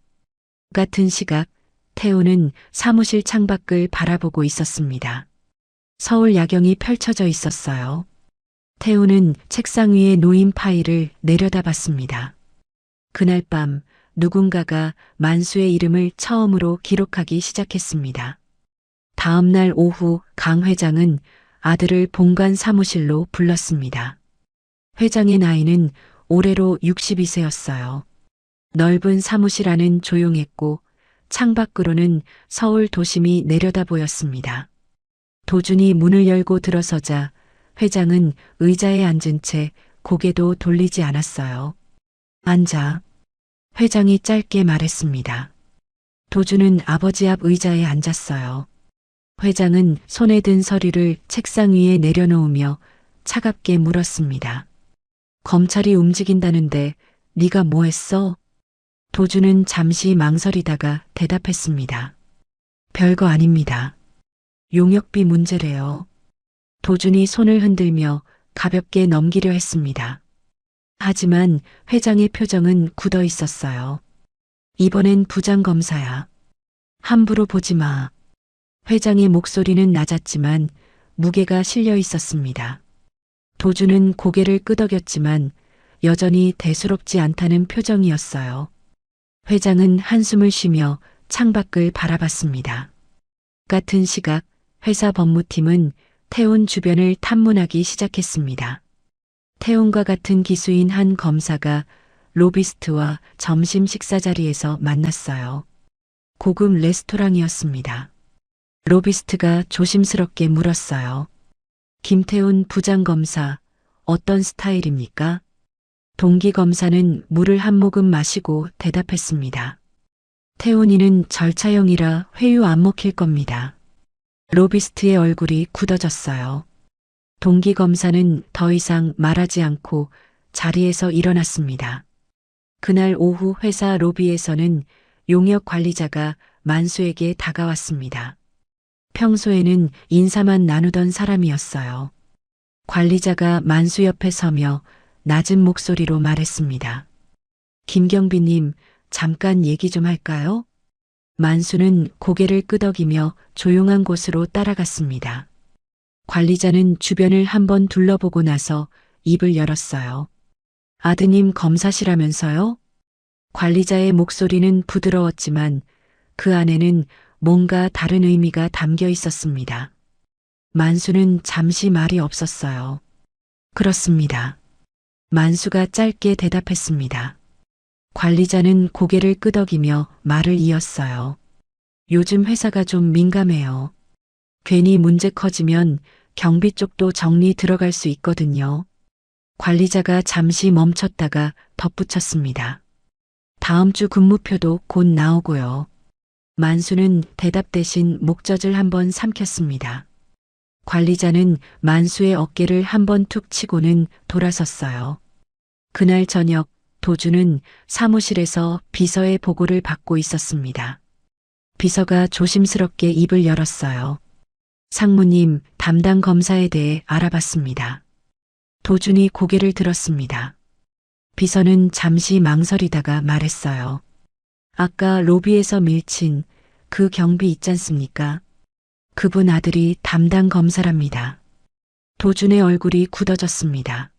같은 시각 태우는 사무실 창밖을 바라보고 있었습니다. 서울 야경이 펼쳐져 있었어요. 태우는 책상 위에 놓인 파일을 내려다봤습니다. 그날 밤 누군가가 만수의 이름을 처음으로 기록하기 시작했습니다. 다음 날 오후 강 회장은 아들을 본관 사무실로 불렀습니다. 회장의 나이는 올해로 62세였어요. 넓은 사무실 안은 조용했고 창밖으로는 서울 도심이 내려다 보였습니다. 도준이 문을 열고 들어서자 회장은 의자에 앉은 채 고개도 돌리지 않았어요. 앉아. 회장이 짧게 말했습니다. 도준은 아버지 앞 의자에 앉았어요. 회장은 손에 든 서류를 책상 위에 내려놓으며 차갑게 물었습니다. 검찰이 움직인다는데 네가 뭐 했어? 도준은 잠시 망설이다가 대답했습니다. 별거 아닙니다. 용역비 문제래요. 도준이 손을 흔들며 가볍게 넘기려 했습니다. 하지만 회장의 표정은 굳어 있었어요. 이번엔 부장검사야. 함부로 보지 마. 회장의 목소리는 낮았지만 무게가 실려 있었습니다. 도준은 고개를 끄덕였지만 여전히 대수롭지 않다는 표정이었어요. 회장은 한숨을 쉬며 창밖을 바라봤습니다. 같은 시각 회사 법무팀은 태훈 주변을 탐문하기 시작했습니다. 태훈과 같은 기수인 한 검사가 로비스트와 점심 식사 자리에서 만났어요. 고급 레스토랑이었습니다. 로비스트가 조심스럽게 물었어요. 김태훈 부장검사, 어떤 스타일입니까? 동기검사는 물을 한 모금 마시고 대답했습니다. 태훈이는 절차형이라 회유 안 먹힐 겁니다. 로비스트의 얼굴이 굳어졌어요. 동기검사는 더 이상 말하지 않고 자리에서 일어났습니다. 그날 오후 회사 로비에서는 용역 관리자가 만수에게 다가왔습니다. 평소에는 인사만 나누던 사람이었어요. 관리자가 만수 옆에 서며 낮은 목소리로 말했습니다. 김경비님, 잠깐 얘기 좀 할까요? 만수는 고개를 끄덕이며 조용한 곳으로 따라갔습니다. 관리자는 주변을 한번 둘러보고 나서 입을 열었어요. 아드님 검사시라면서요? 관리자의 목소리는 부드러웠지만 그 안에는 뭔가 다른 의미가 담겨 있었습니다. 만수는 잠시 말이 없었어요. 그렇습니다. 만수가 짧게 대답했습니다. 관리자는 고개를 끄덕이며 말을 이었어요. 요즘 회사가 좀 민감해요. 괜히 문제 커지면 경비 쪽도 정리 들어갈 수 있거든요. 관리자가 잠시 멈췄다가 덧붙였습니다. 다음 주 근무표도 곧 나오고요. 만수는 대답 대신 목젖을 한번 삼켰습니다. 관리자는 만수의 어깨를 한번 툭 치고는 돌아섰어요. 그날 저녁 도주는 사무실에서 비서의 보고를 받고 있었습니다. 비서가 조심스럽게 입을 열었어요. 상무님, 담당 검사에 대해 알아봤습니다. 도준이 고개를 들었습니다. 비서는 잠시 망설이다가 말했어요. 아까 로비에서 밀친 그 경비 있잖습니까? 그분 아들이 담당 검사랍니다. 도준의 얼굴이 굳어졌습니다.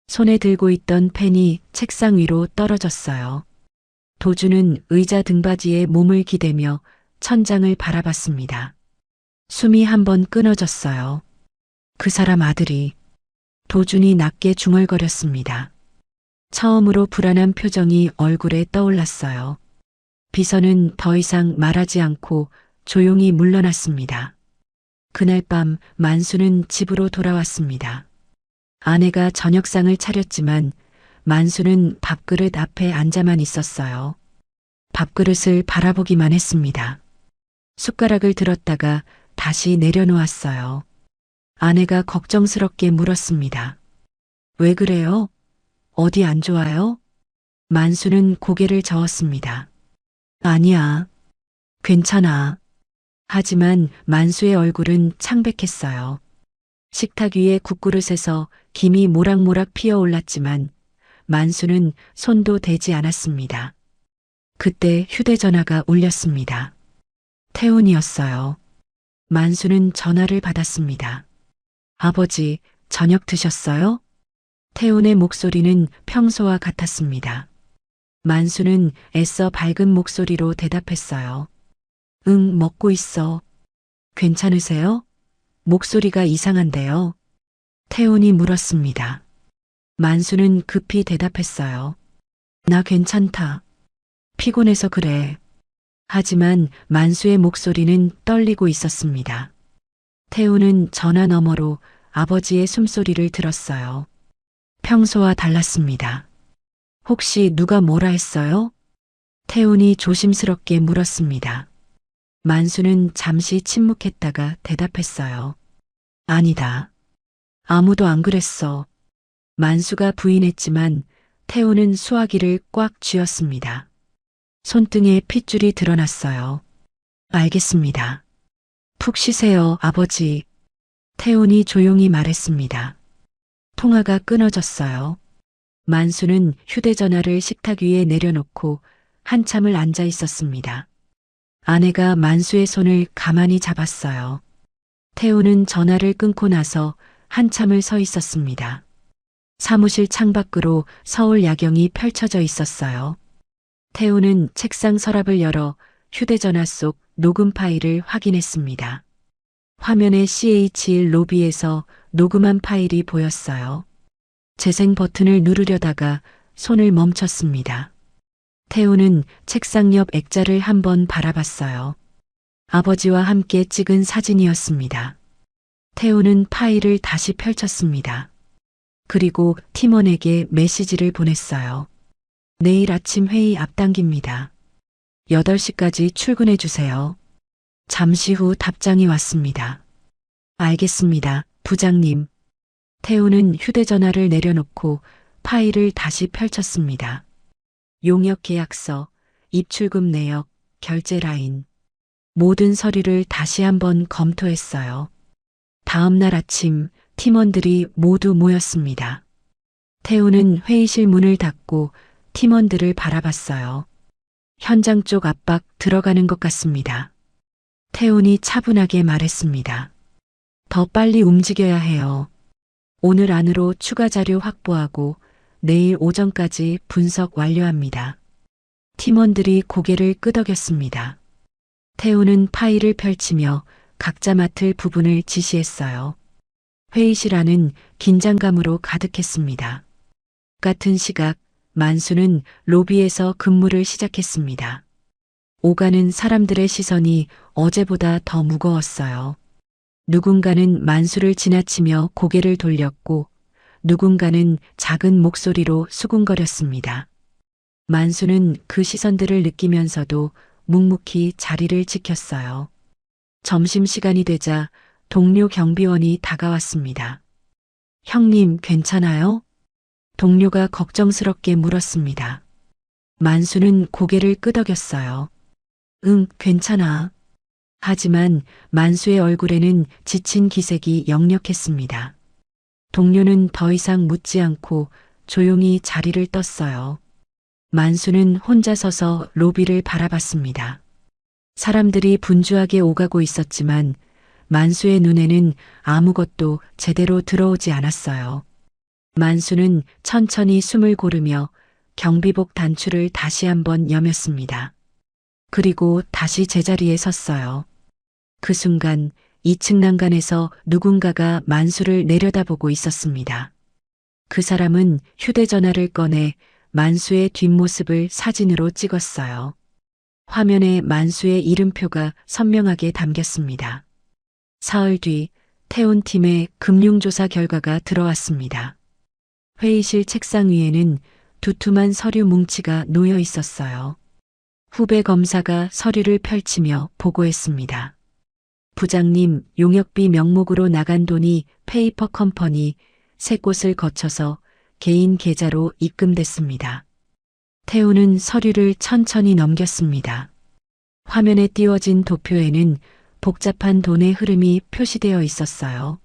손에 들고 있던 펜이 책상 위로 떨어졌어요. 도준은 의자 등받이에 몸을 기대며 천장을 바라봤습니다. 숨이 한번 끊어졌어요. 그 사람 아들이. 도준이 낮게 중얼거렸습니다. 처음으로 불안한 표정이 얼굴에 떠올랐어요. 비서는 더 이상 말하지 않고 조용히 물러났습니다. 그날 밤 만수는 집으로 돌아왔습니다. 아내가 저녁상을 차렸지만 만수는 밥그릇 앞에 앉아만 있었어요. 밥그릇을 바라보기만 했습니다. 숟가락을 들었다가 다시 내려놓았어요. 아내가 걱정스럽게 물었습니다. 왜 그래요? 어디 안 좋아요? 만수는 고개를 저었습니다. 아니야. 괜찮아. 하지만 만수의 얼굴은 창백했어요. 식탁 위에 국그릇에서 김이 모락모락 피어올랐지만 만수는 손도 대지 않았습니다. 그때 휴대전화가 울렸습니다. 태훈이었어요. 만수는 전화를 받았습니다. 아버지, 저녁 드셨어요? 태훈의 목소리는 평소와 같았습니다. 만수는 애써 밝은 목소리로 대답했어요. 응, 먹고 있어. 괜찮으세요? 목소리가 이상한데요. 태훈이 물었습니다. 만수는 급히 대답했어요. 나 괜찮다. 피곤해서 그래. 하지만 만수의 목소리는 떨리고 있었습니다. 태훈은 전화 너머로 아버지의 숨소리를 들었어요. 평소와 달랐습니다. 혹시 누가 뭐라 했어요? 태훈이 조심스럽게 물었습니다. 만수는 잠시 침묵했다가 대답했어요. 아니다. 아무도 안 그랬어. 만수가 부인했지만 태훈은 수화기를 꽉 쥐었습니다. 손등에 핏줄이 드러났어요. 알겠습니다. 푹 쉬세요, 아버지. 태훈이 조용히 말했습니다. 통화가 끊어졌어요. 만수는 휴대전화를 식탁 위에 내려놓고 한참을 앉아 있었습니다. 아내가 만수의 손을 가만히 잡았어요. 태훈은 전화를 끊고 나서 한참을 서 있었습니다. 사무실 창밖으로 서울 야경이 펼쳐져 있었어요. 태훈은 책상 서랍을 열어 휴대전화 속 녹음 파일을 확인했습니다. 화면에 CH1 로비에서 녹음한 파일이 보였어요. 재생 버튼을 누르려다가 손을 멈췄습니다. 태훈은 책상 옆 액자를 한번 바라봤어요. 아버지와 함께 찍은 사진이었습니다. 태훈은 파일을 다시 펼쳤습니다. 그리고 팀원에게 메시지를 보냈어요. 내일 아침 회의 앞당깁니다. 8시까지 출근해 주세요. 잠시 후 답장이 왔습니다. 알겠습니다, 부장님. 태훈은 휴대전화를 내려놓고 파일을 다시 펼쳤습니다. 용역 계약서, 입출금 내역, 결제 라인. 모든 서류를 다시 한번 검토했어요. 다음 날 아침 팀원들이 모두 모였습니다. 태우는 회의실 문을 닫고 팀원들을 바라봤어요. 현장 쪽 압박 들어가는 것 같습니다. 태훈이 차분하게 말했습니다. 더 빨리 움직여야 해요. 오늘 안으로 추가 자료 확보하고 내일 오전까지 분석 완료합니다. 팀원들이 고개를 끄덕였습니다. 태우는 파일을 펼치며 각자 맡을 부분을 지시했어요. 회의실 안은 긴장감으로 가득했습니다. 같은 시각 만수는 로비에서 근무를 시작했습니다. 오가는 사람들의 시선이 어제보다 더 무거웠어요. 누군가는 만수를 지나치며 고개를 돌렸고 누군가는 작은 목소리로 수군거렸습니다. 만수는 그 시선들을 느끼면서도 묵묵히 자리를 지켰어요. 점심시간이 되자 동료 경비원이 다가왔습니다. 형님, 괜찮아요? 동료가 걱정스럽게 물었습니다. 만수는 고개를 끄덕였어요. 응, 괜찮아. 하지만 만수의 얼굴에는 지친 기색이 역력했습니다. 동료는 더 이상 묻지 않고 조용히 자리를 떴어요. 만수는 혼자 서서 로비를 바라봤습니다. 사람들이 분주하게 오가고 있었지만 만수의 눈에는 아무것도 제대로 들어오지 않았어요. 만수는 천천히 숨을 고르며 경비복 단추를 다시 한번 여몄습니다. 그리고 다시 제자리에 섰어요. 그 순간 2층 난간에서 누군가가 만수를 내려다보고 있었습니다. 그 사람은 휴대전화를 꺼내 만수의 뒷모습을 사진으로 찍었어요. 화면에 만수의 이름표가 선명하게 담겼습니다. 사흘 뒤 태운팀의 금융조사 결과가 들어왔습니다. 회의실 책상 위에는 두툼한 서류 뭉치가 놓여 있었어요. 후배 검사가 서류를 펼치며 보고했습니다. 부장님, 용역비 명목으로 나간 돈이 페이퍼 컴퍼니 3곳을 거쳐서 개인 계좌로 입금됐습니다. 태우는 서류를 천천히 넘겼습니다. 화면에 띄워진 도표에는 복잡한 돈의 흐름이 표시되어 있었어요.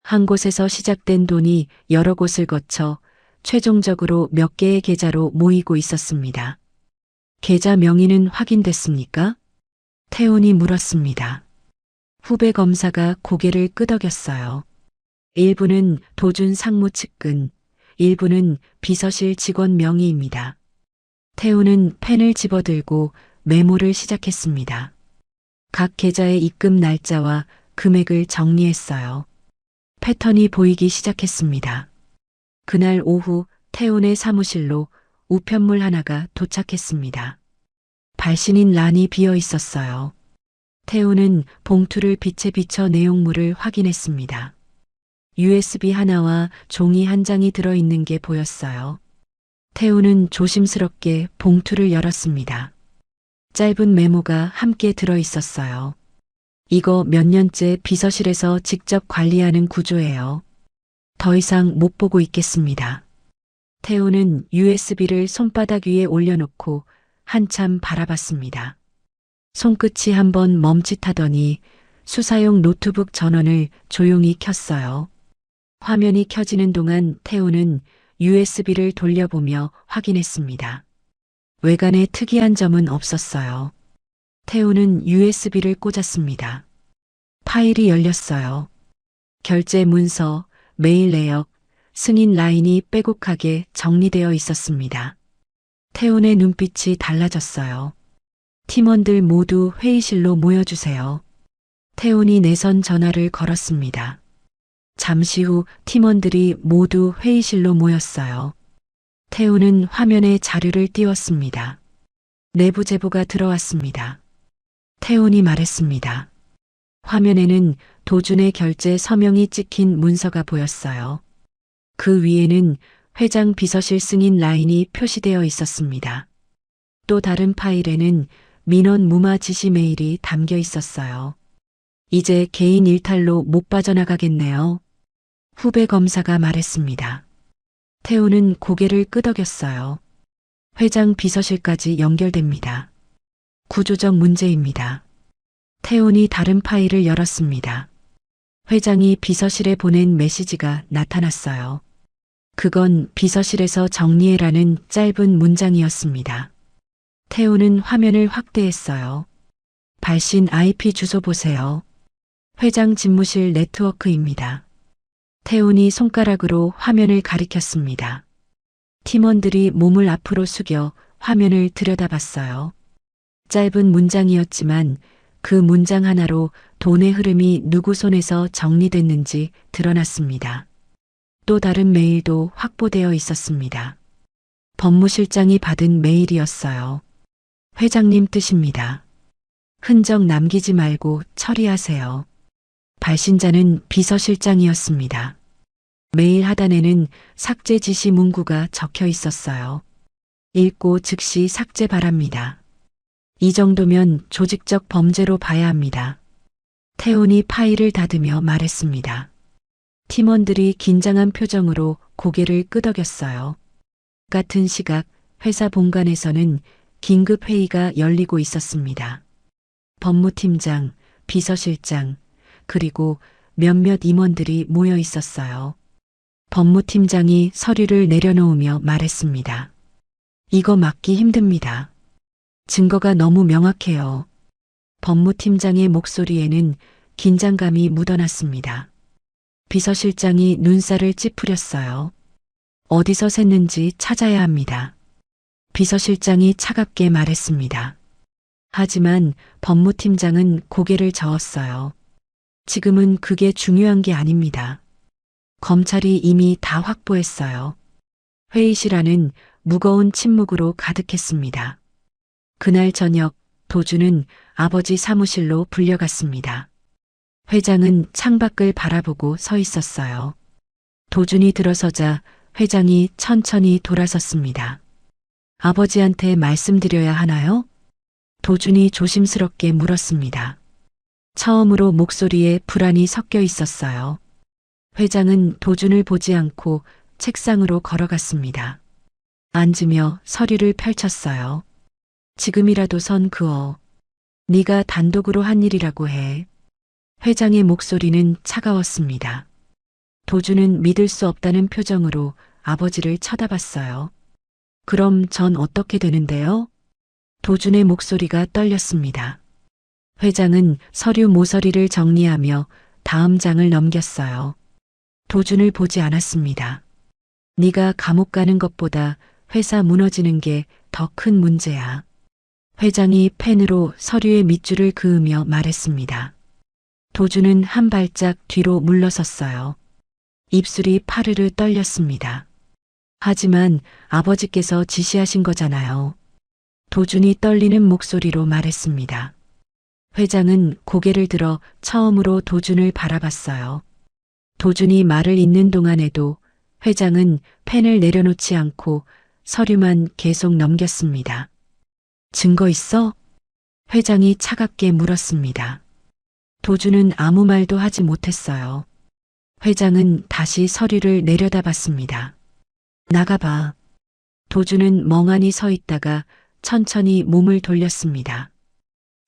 한 곳에서 시작된 돈이 여러 곳을 거쳐 최종적으로 몇 개의 계좌로 모이고 있었습니다. 계좌 명의는 확인됐습니까? 태훈이 물었습니다. 후배 검사가 고개를 끄덕였어요. 일부는 도준 상무 측근, 일부는 비서실 직원 명의입니다. 태훈은 펜을 집어들고 메모를 시작했습니다. 각 계좌의 입금 날짜와 금액을 정리했어요. 패턴이 보이기 시작했습니다. 그날 오후 태훈의 사무실로 우편물 하나가 도착했습니다. 발신인 란이 비어 있었어요. 태훈은 봉투를 빛에 비춰 내용물을 확인했습니다. USB 하나와 종이 한 장이 들어있는 게 보였어요. 태훈은 조심스럽게 봉투를 열었습니다. 짧은 메모가 함께 들어있었어요. 이거 몇 년째 비서실에서 직접 관리하는 구조예요. 더 이상 못 보고 있겠습니다. 태훈은 USB를 손바닥 위에 올려놓고 한참 바라봤습니다. 손끝이 한번 멈칫하더니 수사용 노트북 전원을 조용히 켰어요. 화면이 켜지는 동안 태훈은 USB를 돌려보며 확인했습니다. 외관에 특이한 점은 없었어요. 태훈은 USB를 꽂았습니다. 파일이 열렸어요. 결제 문서, 메일 내역, 승인 라인이 빼곡하게 정리되어 있었습니다. 태훈의 눈빛이 달라졌어요. 팀원들 모두 회의실로 모여주세요. 태훈이 내선 전화를 걸었습니다. 잠시 후 팀원들이 모두 회의실로 모였어요. 태훈은 화면에 자료를 띄웠습니다. 내부 제보가 들어왔습니다. 태훈이 말했습니다. 화면에는 도준의 결제 서명이 찍힌 문서가 보였어요. 그 위에는 회장 비서실 승인 라인이 표시되어 있었습니다. 또 다른 파일에는 민원 무마 지시 메일이 담겨 있었어요. 이제 개인 일탈로 못 빠져나가겠네요. 후배 검사가 말했습니다. 태훈은 고개를 끄덕였어요. 회장 비서실까지 연결됩니다. 구조적 문제입니다. 태훈이 다른 파일을 열었습니다. 회장이 비서실에 보낸 메시지가 나타났어요. 그건 비서실에서 정리해라는 짧은 문장이었습니다. 태훈은 화면을 확대했어요. 발신 IP 주소 보세요. 회장 집무실 네트워크입니다. 태훈이 손가락으로 화면을 가리켰습니다. 팀원들이 몸을 앞으로 숙여 화면을 들여다봤어요. 짧은 문장이었지만 그 문장 하나로 돈의 흐름이 누구 손에서 정리됐는지 드러났습니다. 또 다른 메일도 확보되어 있었습니다. 법무실장이 받은 메일이었어요. 회장님 뜻입니다. 흔적 남기지 말고 처리하세요. 발신자는 비서실장이었습니다. 메일 하단에는 삭제 지시 문구가 적혀 있었어요. 읽고 즉시 삭제 바랍니다. 이 정도면 조직적 범죄로 봐야 합니다. 태훈이 파일을 닫으며 말했습니다. 팀원들이 긴장한 표정으로 고개를 끄덕였어요. 같은 시각 회사 본관에서는 긴급 회의가 열리고 있었습니다. 법무팀장, 비서실장, 그리고 몇몇 임원들이 모여 있었어요. 법무팀장이 서류를 내려놓으며 말했습니다. 이거 막기 힘듭니다. 증거가 너무 명확해요. 법무팀장의 목소리에는 긴장감이 묻어났습니다. 비서실장이 눈살을 찌푸렸어요. 어디서 샜는지 찾아야 합니다. 비서실장이 차갑게 말했습니다. 하지만 법무팀장은 고개를 저었어요. 지금은 그게 중요한 게 아닙니다. 검찰이 이미 다 확보했어요. 회의실 안은 무거운 침묵으로 가득했습니다. 그날 저녁 도주는 아버지 사무실로 불려갔습니다. 회장은 창밖을 바라보고 서 있었어요. 도준이 들어서자 회장이 천천히 돌아섰습니다. 아버지한테 말씀드려야 하나요? 도준이 조심스럽게 물었습니다. 처음으로 목소리에 불안이 섞여 있었어요. 회장은 도준을 보지 않고 책상으로 걸어갔습니다. 앉으며 서류를 펼쳤어요. 지금이라도 선 그어. 네가 단독으로 한 일이라고 해. 회장의 목소리는 차가웠습니다. 도준은 믿을 수 없다는 표정으로 아버지를 쳐다봤어요. 그럼 전 어떻게 되는데요? 도준의 목소리가 떨렸습니다. 회장은 서류 모서리를 정리하며 다음 장을 넘겼어요. 도준을 보지 않았습니다. 네가 감옥 가는 것보다 회사 무너지는 게 더 큰 문제야. 회장이 펜으로 서류의 밑줄을 그으며 말했습니다. 도준은 한 발짝 뒤로 물러섰어요. 입술이 파르르 떨렸습니다. 하지만 아버지께서 지시하신 거잖아요. 도준이 떨리는 목소리로 말했습니다. 회장은 고개를 들어 처음으로 도준을 바라봤어요. 도준이 말을 잇는 동안에도 회장은 펜을 내려놓지 않고 서류만 계속 넘겼습니다. 증거 있어? 회장이 차갑게 물었습니다. 도준은 아무 말도 하지 못했어요. 회장은 다시 서류를 내려다봤습니다. 나가봐. 도준은 멍하니 서 있다가 천천히 몸을 돌렸습니다.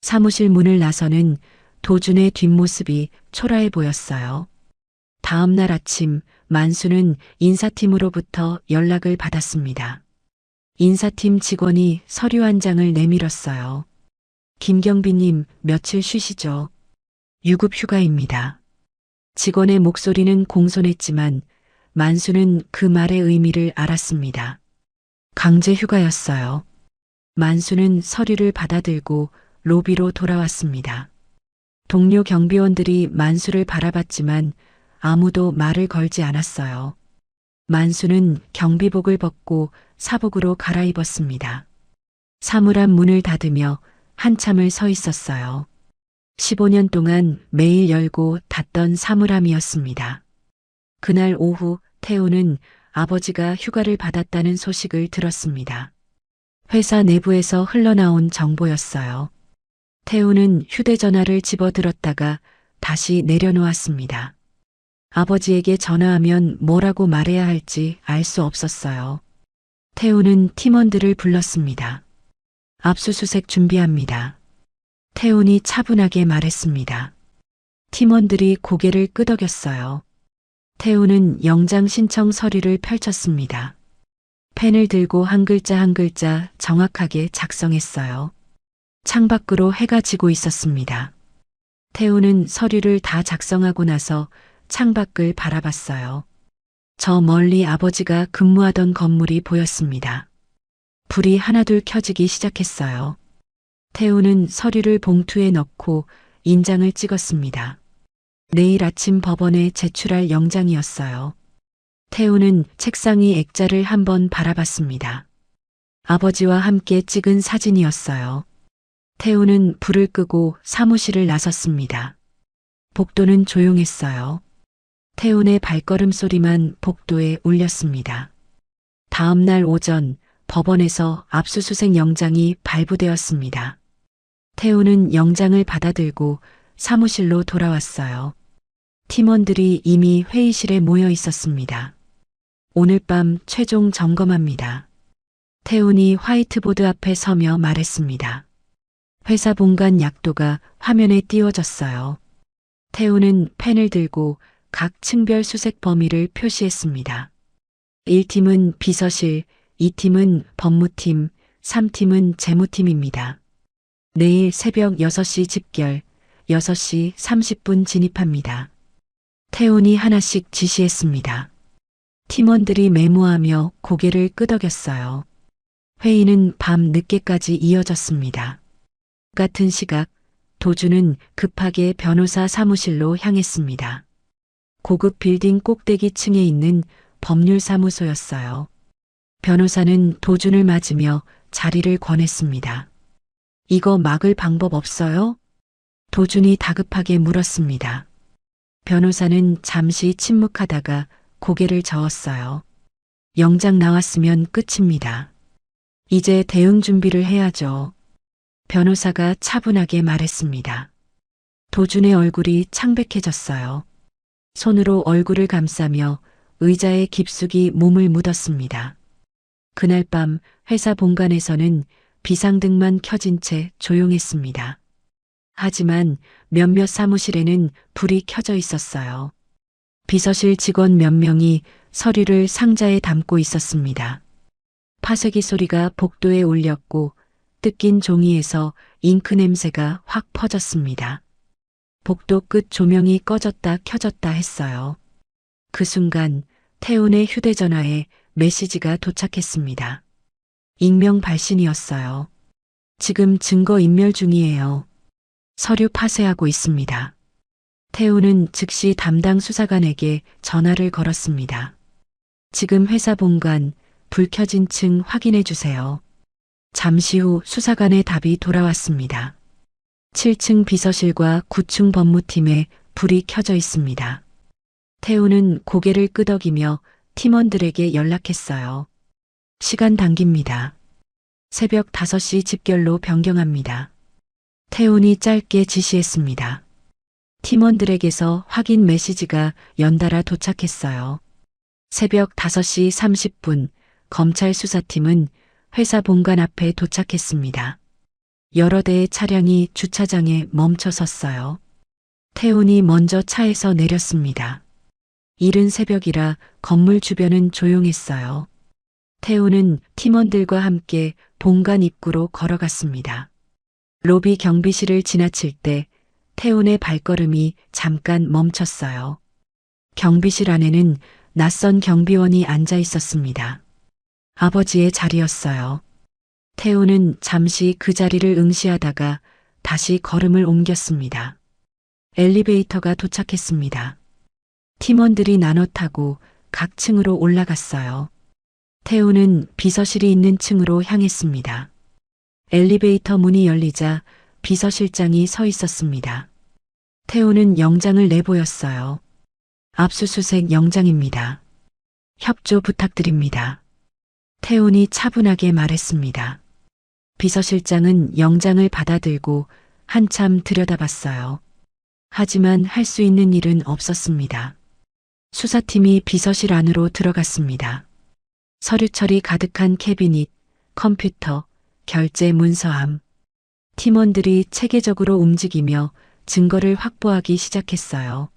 사무실 문을 나서는 도준의 뒷모습이 초라해 보였어요. 다음 날 아침 만수는 인사팀으로부터 연락을 받았습니다. 인사팀 직원이 서류 한 장을 내밀었어요. 김경빈님, 며칠 쉬시죠? 유급 휴가입니다. 직원의 목소리는 공손했지만 만수는 그 말의 의미를 알았습니다. 강제 휴가였어요. 만수는 서류를 받아들고 로비로 돌아왔습니다. 동료 경비원들이 만수를 바라봤지만 아무도 말을 걸지 않았어요. 만수는 경비복을 벗고 사복으로 갈아입었습니다. 사물함 문을 닫으며 한참을 서 있었어요. 15년 동안 매일 열고 닫던 사물함이었습니다. 그날 오후 태우는 아버지가 휴가를 받았다는 소식을 들었습니다. 회사 내부에서 흘러나온 정보였어요. 태우는 휴대전화를 집어들었다가 다시 내려놓았습니다. 아버지에게 전화하면 뭐라고 말해야 할지 알 수 없었어요. 태우는 팀원들을 불렀습니다. 압수수색 준비합니다. 태훈이 차분하게 말했습니다. 팀원들이 고개를 끄덕였어요. 태훈은 영장 신청 서류를 펼쳤습니다. 펜을 들고 한 글자 한 글자 정확하게 작성했어요. 창밖으로 해가 지고 있었습니다. 태훈은 서류를 다 작성하고 나서 창밖을 바라봤어요. 저 멀리 아버지가 근무하던 건물이 보였습니다. 불이 하나둘 켜지기 시작했어요. 태훈은 서류를 봉투에 넣고 인장을 찍었습니다. 내일 아침 법원에 제출할 영장이었어요. 태훈은 책상 위 액자를 한번 바라봤습니다. 아버지와 함께 찍은 사진이었어요. 태훈은 불을 끄고 사무실을 나섰습니다. 복도는 조용했어요. 태훈의 발걸음 소리만 복도에 울렸습니다. 다음 날 오전 법원에서 압수수색 영장이 발부되었습니다. 태훈은 영장을 받아들고 사무실로 돌아왔어요. 팀원들이 이미 회의실에 모여 있었습니다. 오늘 밤 최종 점검합니다. 태훈이 화이트보드 앞에 서며 말했습니다. 회사 본관 약도가 화면에 띄워졌어요. 태훈은 펜을 들고 각 층별 수색 범위를 표시했습니다. 1팀은 비서실, 2팀은 법무팀, 3팀은 재무팀입니다. 내일 새벽 6시 집결, 6시 30분 진입합니다. 태훈이 하나씩 지시했습니다. 팀원들이 메모하며 고개를 끄덕였어요. 회의는 밤 늦게까지 이어졌습니다. 같은 시각, 도주는 급하게 변호사 사무실로 향했습니다. 고급 빌딩 꼭대기 층에 있는 법률사무소였어요. 변호사는 도준을 맞으며 자리를 권했습니다. 이거 막을 방법 없어요? 도준이 다급하게 물었습니다. 변호사는 잠시 침묵하다가 고개를 저었어요. 영장 나왔으면 끝입니다. 이제 대응 준비를 해야죠. 변호사가 차분하게 말했습니다. 도준의 얼굴이 창백해졌어요. 손으로 얼굴을 감싸며 의자에 깊숙이 몸을 묻었습니다. 그날 밤 회사 본관에서는 비상등만 켜진 채 조용했습니다. 하지만 몇몇 사무실에는 불이 켜져 있었어요. 비서실 직원 몇 명이 서류를 상자에 담고 있었습니다. 파쇄기 소리가 복도에 울렸고 뜯긴 종이에서 잉크 냄새가 확 퍼졌습니다. 복도 끝 조명이 꺼졌다 켜졌다 했어요. 그 순간 태훈의 휴대전화에 메시지가 도착했습니다. 익명 발신이었어요. 지금 증거 인멸 중이에요. 서류 파쇄하고 있습니다. 태훈은 즉시 담당 수사관에게 전화를 걸었습니다. 지금 회사 본관, 불 켜진 층 확인해 주세요. 잠시 후 수사관의 답이 돌아왔습니다. 7층 비서실과 9층 법무팀에 불이 켜져 있습니다. 태훈은 고개를 끄덕이며 팀원들에게 연락했어요. 시간 당깁니다. 새벽 5시 집결로 변경합니다. 태훈이 짧게 지시했습니다. 팀원들에게서 확인 메시지가 연달아 도착했어요. 새벽 5시 30분 검찰 수사팀은 회사 본관 앞에 도착했습니다. 여러 대의 차량이 주차장에 멈춰 섰어요. 태훈이 먼저 차에서 내렸습니다. 이른 새벽이라 건물 주변은 조용했어요. 태훈은 팀원들과 함께 본관 입구로 걸어갔습니다. 로비 경비실을 지나칠 때 태훈의 발걸음이 잠깐 멈췄어요. 경비실 안에는 낯선 경비원이 앉아 있었습니다. 아버지의 자리였어요. 태훈은 잠시 그 자리를 응시하다가 다시 걸음을 옮겼습니다. 엘리베이터가 도착했습니다. 팀원들이 나눠 타고 각 층으로 올라갔어요. 태훈은 비서실이 있는 층으로 향했습니다. 엘리베이터 문이 열리자 비서실장이 서 있었습니다. 태훈은 영장을 내보였어요. 압수수색 영장입니다. 협조 부탁드립니다. 태훈이 차분하게 말했습니다. 비서실장은 영장을 받아들고 한참 들여다봤어요. 하지만 할 수 있는 일은 없었습니다. 수사팀이 비서실 안으로 들어갔습니다. 서류 처리 가득한 캐비닛, 컴퓨터, 결제 문서함. 팀원들이 체계적으로 움직이며 증거를 확보하기 시작했어요.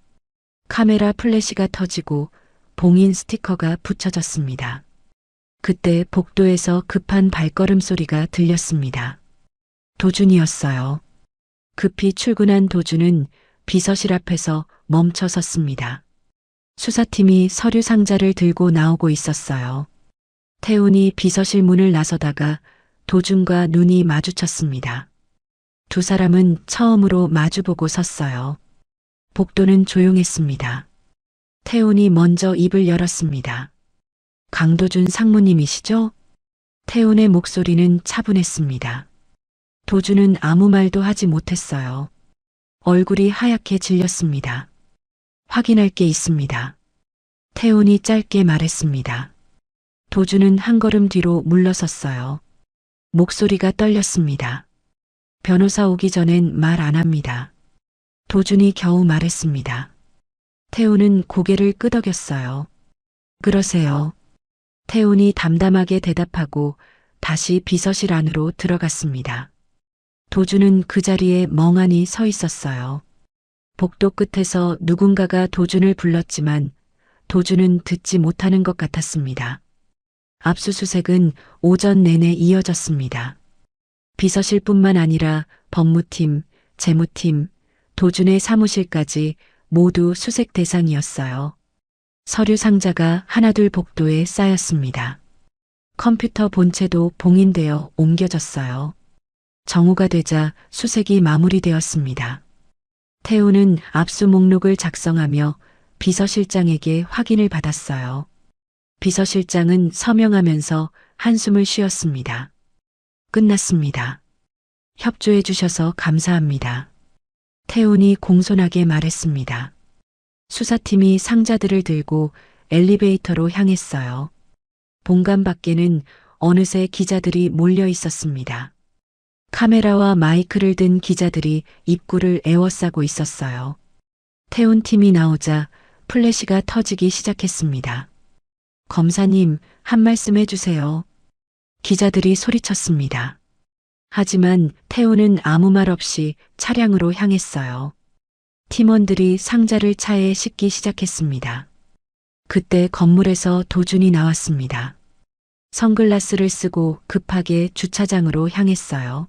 카메라 플래시가 터지고 봉인 스티커가 붙여졌습니다. 그때 복도에서 급한 발걸음 소리가 들렸습니다. 도준이었어요. 급히 출근한 도준은 비서실 앞에서 멈춰 섰습니다. 수사팀이 서류 상자를 들고 나오고 있었어요. 태훈이 비서실 문을 나서다가 도준과 눈이 마주쳤습니다. 두 사람은 처음으로 마주보고 섰어요. 복도는 조용했습니다. 태훈이 먼저 입을 열었습니다. 강도준 상무님이시죠? 태훈의 목소리는 차분했습니다. 도준은 아무 말도 하지 못했어요. 얼굴이 하얗게 질렸습니다. 확인할 게 있습니다. 태훈이 짧게 말했습니다. 도준은 한 걸음 뒤로 물러섰어요. 목소리가 떨렸습니다. 변호사 오기 전엔 말 안 합니다. 도준이 겨우 말했습니다. 태훈은 고개를 끄덕였어요. 그러세요. 태훈이 담담하게 대답하고 다시 비서실 안으로 들어갔습니다. 도준은 그 자리에 멍하니 서 있었어요. 복도 끝에서 누군가가 도준을 불렀지만 도준은 듣지 못하는 것 같았습니다. 압수수색은 오전 내내 이어졌습니다. 비서실뿐만 아니라 법무팀, 재무팀, 도준의 사무실까지 모두 수색 대상이었어요. 서류 상자가 하나둘 복도에 쌓였습니다. 컴퓨터 본체도 봉인되어 옮겨졌어요. 정오가 되자 수색이 마무리되었습니다. 태우는 압수 목록을 작성하며 비서실장에게 확인을 받았어요. 비서실장은 서명하면서 한숨을 쉬었습니다. 끝났습니다. 협조해 주셔서 감사합니다. 태훈이 공손하게 말했습니다. 수사팀이 상자들을 들고 엘리베이터로 향했어요. 본관 밖에는 어느새 기자들이 몰려 있었습니다. 카메라와 마이크를 든 기자들이 입구를 에워싸고 있었어요. 태훈 팀이 나오자 플래시가 터지기 시작했습니다. 검사님, 한 말씀 해주세요. 기자들이 소리쳤습니다. 하지만 태훈은 아무 말 없이 차량으로 향했어요. 팀원들이 상자를 차에 싣기 시작했습니다. 그때 건물에서 도준이 나왔습니다. 선글라스를 쓰고 급하게 주차장으로 향했어요.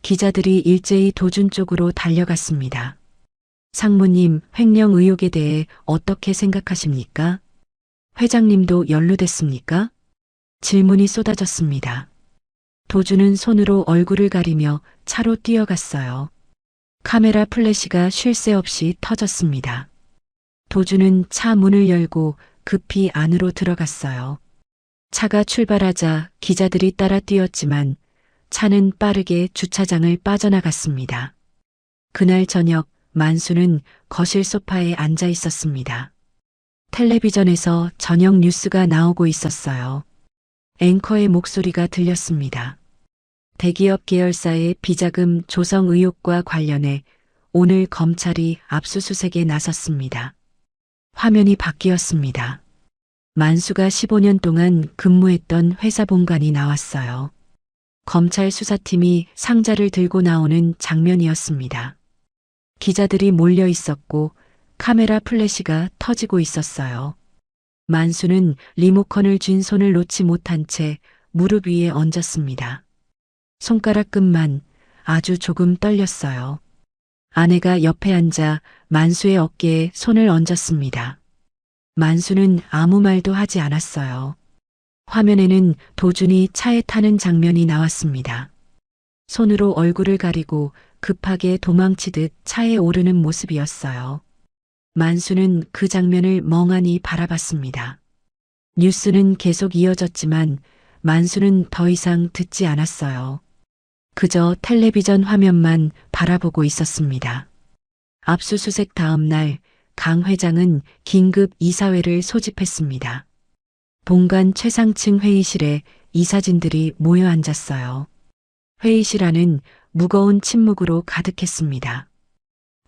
기자들이 일제히 도준 쪽으로 달려갔습니다. 상무님, 횡령 의혹에 대해 어떻게 생각하십니까? 회장님도 연루됐습니까? 질문이 쏟아졌습니다. 도준은 손으로 얼굴을 가리며 차로 뛰어갔어요. 카메라 플래시가 쉴 새 없이 터졌습니다. 도준은 차 문을 열고 급히 안으로 들어갔어요. 차가 출발하자 기자들이 따라 뛰었지만 차는 빠르게 주차장을 빠져나갔습니다. 그날 저녁 만수는 거실 소파에 앉아 있었습니다. 텔레비전에서 저녁 뉴스가 나오고 있었어요. 앵커의 목소리가 들렸습니다. 대기업 계열사의 비자금 조성 의혹과 관련해 오늘 검찰이 압수수색에 나섰습니다. 화면이 바뀌었습니다. 만수가 15년 동안 근무했던 회사 본관이 나왔어요. 검찰 수사팀이 상자를 들고 나오는 장면이었습니다. 기자들이 몰려 있었고 카메라 플래시가 터지고 있었어요. 만수는 리모컨을 쥔 손을 놓지 못한 채 무릎 위에 얹었습니다. 손가락 끝만 아주 조금 떨렸어요. 아내가 옆에 앉아 만수의 어깨에 손을 얹었습니다. 만수는 아무 말도 하지 않았어요. 화면에는 도준이 차에 타는 장면이 나왔습니다. 손으로 얼굴을 가리고 급하게 도망치듯 차에 오르는 모습이었어요. 만수는 그 장면을 멍하니 바라봤습니다. 뉴스는 계속 이어졌지만 만수는 더 이상 듣지 않았어요. 그저 텔레비전 화면만 바라보고 있었습니다. 압수수색 다음 날 강 회장은 긴급 이사회를 소집했습니다. 본관 최상층 회의실에 이사진들이 모여 앉았어요. 회의실 안은 무거운 침묵으로 가득했습니다.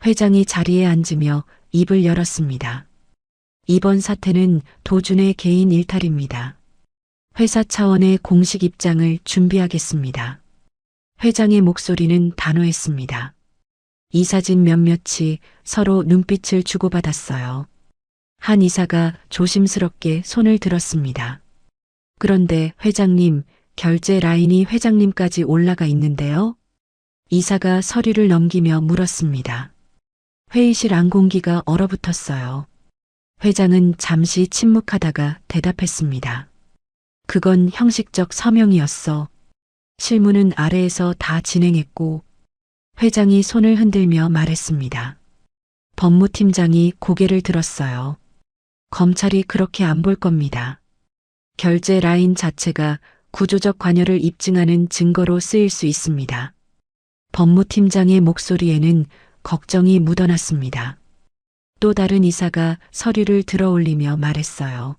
회장이 자리에 앉으며 입을 열었습니다. 이번 사태는 도준의 개인 일탈입니다. 회사 차원의 공식 입장을 준비하겠습니다. 회장의 목소리는 단호했습니다. 이 사진 몇몇이 서로 눈빛을 주고받았어요. 한 이사가 조심스럽게 손을 들었습니다. 그런데 회장님, 결제 라인이 회장님까지 올라가 있는데요? 이사가 서류를 넘기며 물었습니다. 회의실 안 공기가 얼어붙었어요. 회장은 잠시 침묵하다가 대답했습니다. 그건 형식적 서명이었어. 실무는 아래에서 다 진행했고, 회장이 손을 흔들며 말했습니다. 법무팀장이 고개를 들었어요. 검찰이 그렇게 안 볼 겁니다. 결제 라인 자체가 구조적 관여를 입증하는 증거로 쓰일 수 있습니다. 법무팀장의 목소리에는 걱정이 묻어났습니다. 또 다른 이사가 서류를 들어올리며 말했어요.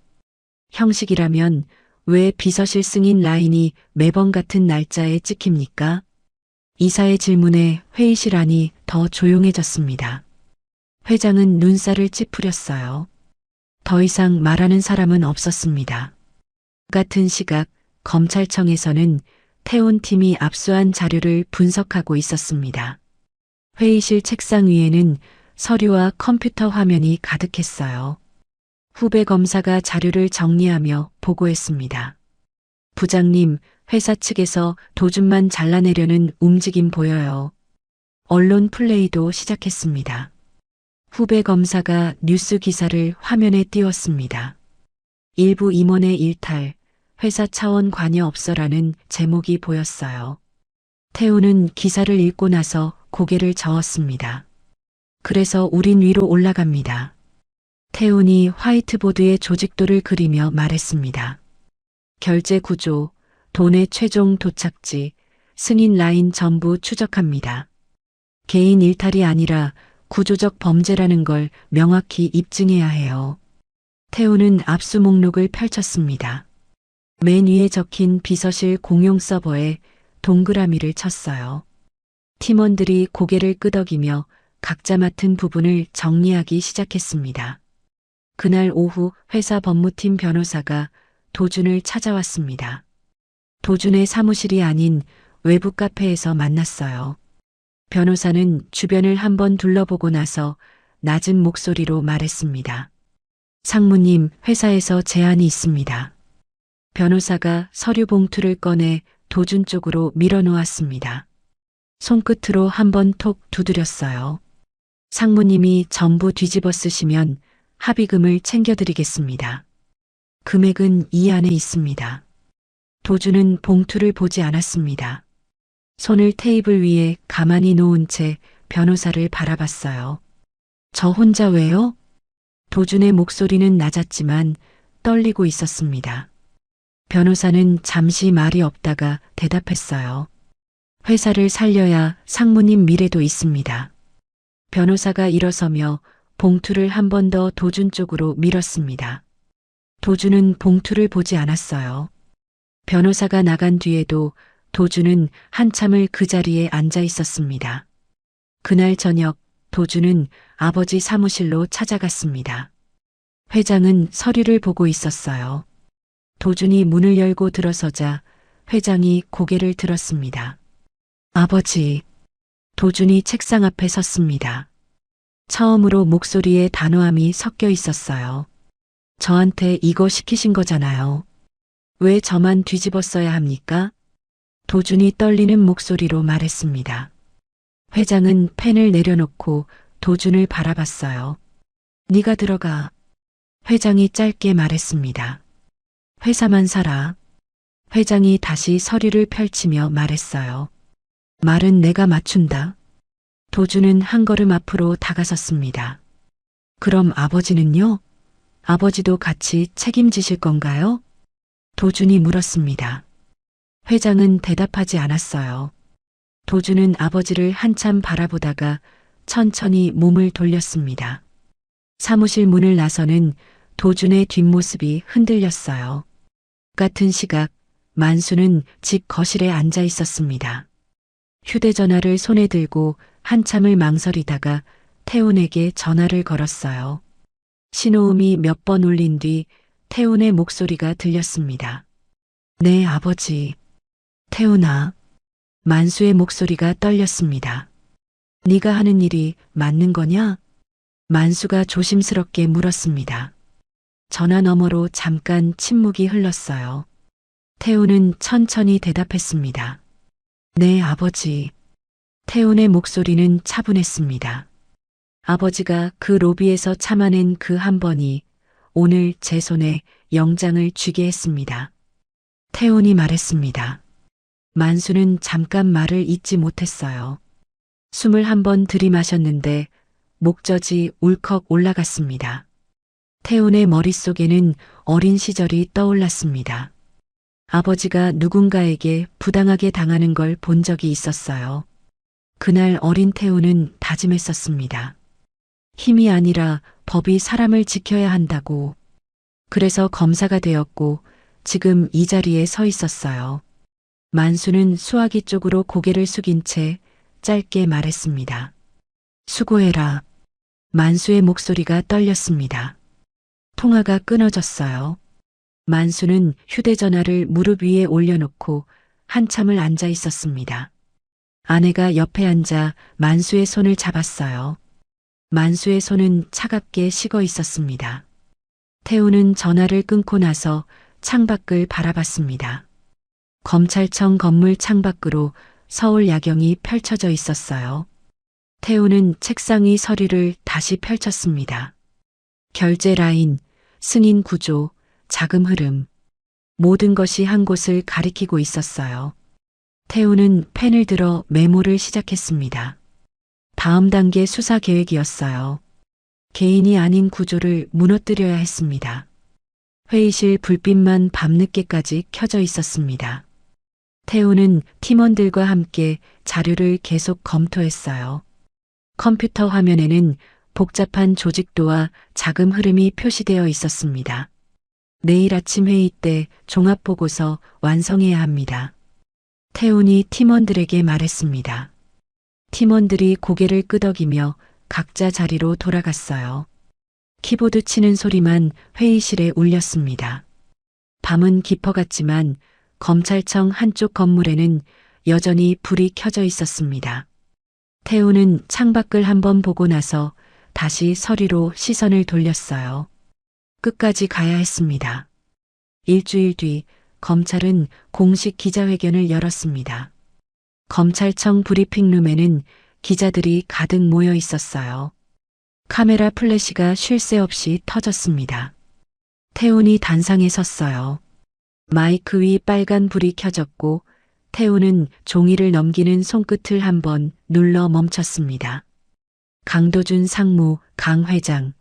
형식이라면 왜 비서실 승인 라인이 매번 같은 날짜에 찍힙니까? 이사의 질문에 회의실 안이 더 조용해졌습니다. 회장은 눈살을 찌푸렸어요. 더 이상 말하는 사람은 없었습니다. 같은 시각 검찰청에서는 태운팀이 압수한 자료를 분석하고 있었습니다. 회의실 책상 위에는 서류와 컴퓨터 화면이 가득했어요. 후배 검사가 자료를 정리하며 보고했습니다. 부장님, 회사 측에서 도준만 잘라내려는 움직임 보여요. 언론 플레이도 시작했습니다. 후배 검사가 뉴스 기사를 화면에 띄웠습니다. 일부 임원의 일탈, 회사 차원 관여 없어라는 제목이 보였어요. 태우는 기사를 읽고 나서 고개를 저었습니다. 그래서 우린 위로 올라갑니다. 태운이 화이트보드에 조직도를 그리며 말했습니다. 결제 구조, 돈의 최종 도착지, 승인 라인 전부 추적합니다. 개인 일탈이 아니라 구조적 범죄라는 걸 명확히 입증해야 해요. 태우는 압수 목록을 펼쳤습니다. 맨 위에 적힌 비서실 공용 서버에 동그라미를 쳤어요. 팀원들이 고개를 끄덕이며 각자 맡은 부분을 정리하기 시작했습니다. 그날 오후 회사 법무팀 변호사가 도준을 찾아왔습니다. 도준의 사무실이 아닌 외부 카페에서 만났어요. 변호사는 주변을 한번 둘러보고 나서 낮은 목소리로 말했습니다. 상무님, 회사에서 제안이 있습니다. 변호사가 서류 봉투를 꺼내 도준 쪽으로 밀어놓았습니다. 손끝으로 한번 톡 두드렸어요. 상무님이 전부 뒤집어 쓰시면 합의금을 챙겨드리겠습니다. 금액은 이 안에 있습니다. 도준은 봉투를 보지 않았습니다. 손을 테이블 위에 가만히 놓은 채 변호사를 바라봤어요. 저 혼자 왜요? 도준의 목소리는 낮았지만 떨리고 있었습니다. 변호사는 잠시 말이 없다가 대답했어요. 회사를 살려야 상무님 미래도 있습니다. 변호사가 일어서며 봉투를 한 번 더 도준 쪽으로 밀었습니다. 도준은 봉투를 보지 않았어요. 변호사가 나간 뒤에도 도준은 한참을 그 자리에 앉아 있었습니다. 그날 저녁 도준은 아버지 사무실로 찾아갔습니다. 회장은 서류를 보고 있었어요. 도준이 문을 열고 들어서자 회장이 고개를 들었습니다. 아버지. 도준이 책상 앞에 섰습니다. 처음으로 목소리에 단호함이 섞여 있었어요. 저한테 이거 시키신 거잖아요. 왜 저만 뒤집어 써야 합니까? 도준이 떨리는 목소리로 말했습니다. 회장은 펜을 내려놓고 도준을 바라봤어요. 네가 들어가. 회장이 짧게 말했습니다. 회사만 살아. 회장이 다시 서류를 펼치며 말했어요. 말은 내가 맞춘다. 도준은 한 걸음 앞으로 다가섰습니다. 그럼 아버지는요? 아버지도 같이 책임지실 건가요? 도준이 물었습니다. 회장은 대답하지 않았어요. 도준은 아버지를 한참 바라보다가 천천히 몸을 돌렸습니다. 사무실 문을 나서는 도준의 뒷모습이 흔들렸어요. 같은 시각 만수는 집 거실에 앉아 있었습니다. 휴대전화를 손에 들고 한참을 망설이다가 태훈에게 전화를 걸었어요. 신호음이 몇 번 울린 뒤 태훈의 목소리가 들렸습니다. 네, 아버지. 태훈아. 만수의 목소리가 떨렸습니다. 네가 하는 일이 맞는 거냐? 만수가 조심스럽게 물었습니다. 전화 너머로 잠깐 침묵이 흘렀어요. 태훈은 천천히 대답했습니다. 네, 아버지. 태훈의 목소리는 차분했습니다. 아버지가 그 로비에서 참아낸 그 한 번이 오늘 제 손에 영장을 쥐게 했습니다. 태훈이 말했습니다. 만수는 잠깐 말을 잇지 못했어요. 숨을 한 번 들이마셨는데 목젖이 울컥 올라갔습니다. 태훈의 머릿속에는 어린 시절이 떠올랐습니다. 아버지가 누군가에게 부당하게 당하는 걸 본 적이 있었어요. 그날 어린 태훈은 다짐했었습니다. 힘이 아니라 법이 사람을 지켜야 한다고. 그래서 검사가 되었고 지금 이 자리에 서 있었어요. 만수는 수화기 쪽으로 고개를 숙인 채 짧게 말했습니다. 수고해라. 만수의 목소리가 떨렸습니다. 통화가 끊어졌어요. 만수는 휴대전화를 무릎 위에 올려놓고 한참을 앉아 있었습니다. 아내가 옆에 앉아 만수의 손을 잡았어요. 만수의 손은 차갑게 식어 있었습니다. 태우는 전화를 끊고 나서 창밖을 바라봤습니다. 검찰청 건물 창밖으로 서울 야경이 펼쳐져 있었어요. 태우는 책상 위 서류를 다시 펼쳤습니다. 결제 라인, 승인 구조, 자금 흐름. 모든 것이 한 곳을 가리키고 있었어요. 태우는 펜을 들어 메모를 시작했습니다. 다음 단계 수사 계획이었어요. 개인이 아닌 구조를 무너뜨려야 했습니다. 회의실 불빛만 밤늦게까지 켜져 있었습니다. 태우는 팀원들과 함께 자료를 계속 검토했어요. 컴퓨터 화면에는 복잡한 조직도와 자금 흐름이 표시되어 있었습니다. 내일 아침 회의 때 종합보고서 완성해야 합니다. 태훈이 팀원들에게 말했습니다. 팀원들이 고개를 끄덕이며 각자 자리로 돌아갔어요. 키보드 치는 소리만 회의실에 울렸습니다. 밤은 깊어갔지만 검찰청 한쪽 건물에는 여전히 불이 켜져 있었습니다. 태우는 창밖을 한번 보고 나서 다시 서류로 시선을 돌렸어요. 끝까지 가야 했습니다. 일주일 뒤 검찰은 공식 기자회견을 열었습니다. 검찰청 브리핑룸에는 기자들이 가득 모여 있었어요. 카메라 플래시가 쉴 새 없이 터졌습니다. 태훈이 단상에 섰어요. 마이크 위 빨간 불이 켜졌고 태훈은 종이를 넘기는 손끝을 한번 눌러 멈췄습니다. 강도준 상무, 강 회장,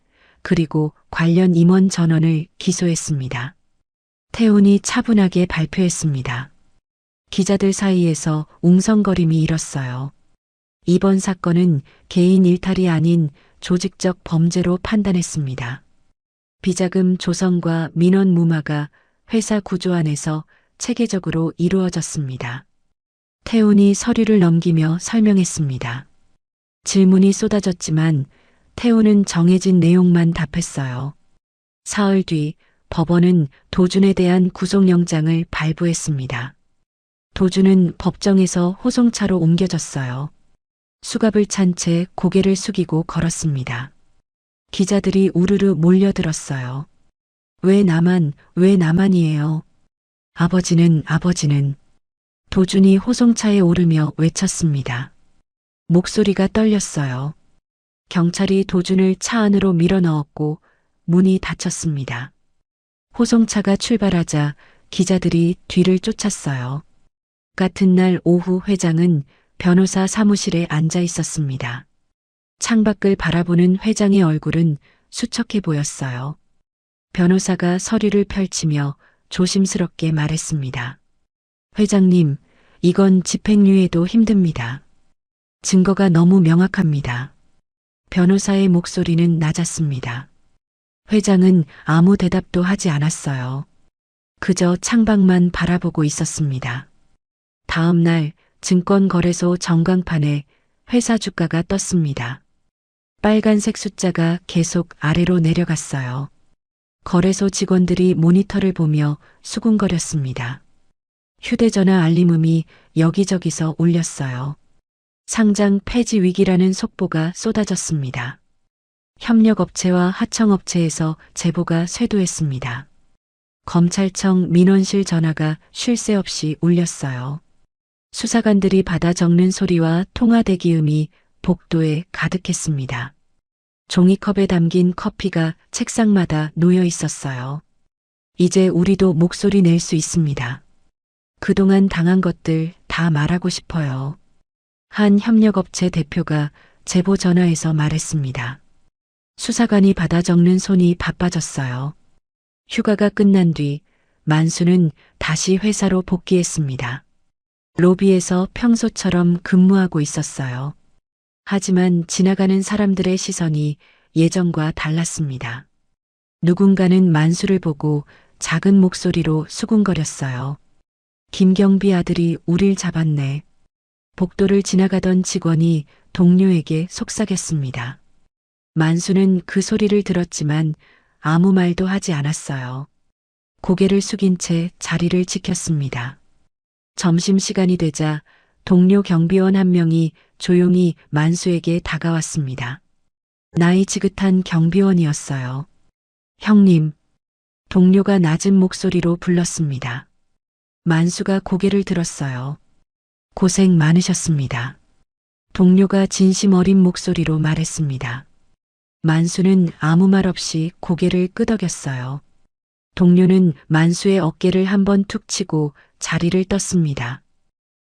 그리고 관련 임원 전원을 기소했습니다. 태훈이 차분하게 발표했습니다. 기자들 사이에서 웅성거림이 일었어요. 이번 사건은 개인 일탈이 아닌 조직적 범죄로 판단했습니다. 비자금 조성과 민원 무마가 회사 구조 안에서 체계적으로 이루어졌습니다. 태훈이 서류를 넘기며 설명했습니다. 질문이 쏟아졌지만 태훈은 정해진 내용만 답했어요. 사흘 뒤 법원은 도준에 대한 구속영장을 발부했습니다. 도준은 법정에서 호송차로 옮겨졌어요. 수갑을 찬 채 고개를 숙이고 걸었습니다. 기자들이 우르르 몰려들었어요. 왜 나만이에요? 아버지는. 도준이 호송차에 오르며 외쳤습니다. 목소리가 떨렸어요. 경찰이 도준을 차 안으로 밀어넣었고 문이 닫혔습니다. 호송차가 출발하자 기자들이 뒤를 쫓았어요. 같은 날 오후 회장은 변호사 사무실에 앉아 있었습니다. 창밖을 바라보는 회장의 얼굴은 수척해 보였어요. 변호사가 서류를 펼치며 조심스럽게 말했습니다. 회장님, 이건 집행유예도 힘듭니다. 증거가 너무 명확합니다. 변호사의 목소리는 낮았습니다. 회장은 아무 대답도 하지 않았어요. 그저 창밖만 바라보고 있었습니다. 다음 날 증권거래소 전광판에 회사 주가가 떴습니다. 빨간색 숫자가 계속 아래로 내려갔어요. 거래소 직원들이 모니터를 보며 수군거렸습니다. 휴대전화 알림음이 여기저기서 울렸어요. 상장 폐지 위기라는 속보가 쏟아졌습니다. 협력업체와 하청업체에서 제보가 쇄도했습니다. 검찰청 민원실 전화가 쉴 새 없이 울렸어요. 수사관들이 받아 적는 소리와 통화 대기음이 복도에 가득했습니다. 종이컵에 담긴 커피가 책상마다 놓여 있었어요. 이제 우리도 목소리 낼 수 있습니다. 그동안 당한 것들 다 말하고 싶어요. 한 협력업체 대표가 제보 전화에서 말했습니다. 수사관이 받아 적는 손이 바빠졌어요. 휴가가 끝난 뒤 만수는 다시 회사로 복귀했습니다. 로비에서 평소처럼 근무하고 있었어요. 하지만 지나가는 사람들의 시선이 예전과 달랐습니다. 누군가는 만수를 보고 작은 목소리로 수군거렸어요. 김경비 아들이 우릴 잡았네. 복도를 지나가던 직원이 동료에게 속삭였습니다. 만수는 그 소리를 들었지만 아무 말도 하지 않았어요. 고개를 숙인 채 자리를 지켰습니다. 점심시간이 되자 동료 경비원 한 명이 조용히 만수에게 다가왔습니다. 나이 지긋한 경비원이었어요. 형님, 동료가 낮은 목소리로 불렀습니다. 만수가 고개를 들었어요. 고생 많으셨습니다. 동료가 진심 어린 목소리로 말했습니다. 만수는 아무 말 없이 고개를 끄덕였어요. 동료는 만수의 어깨를 한번 툭 치고 자리를 떴습니다.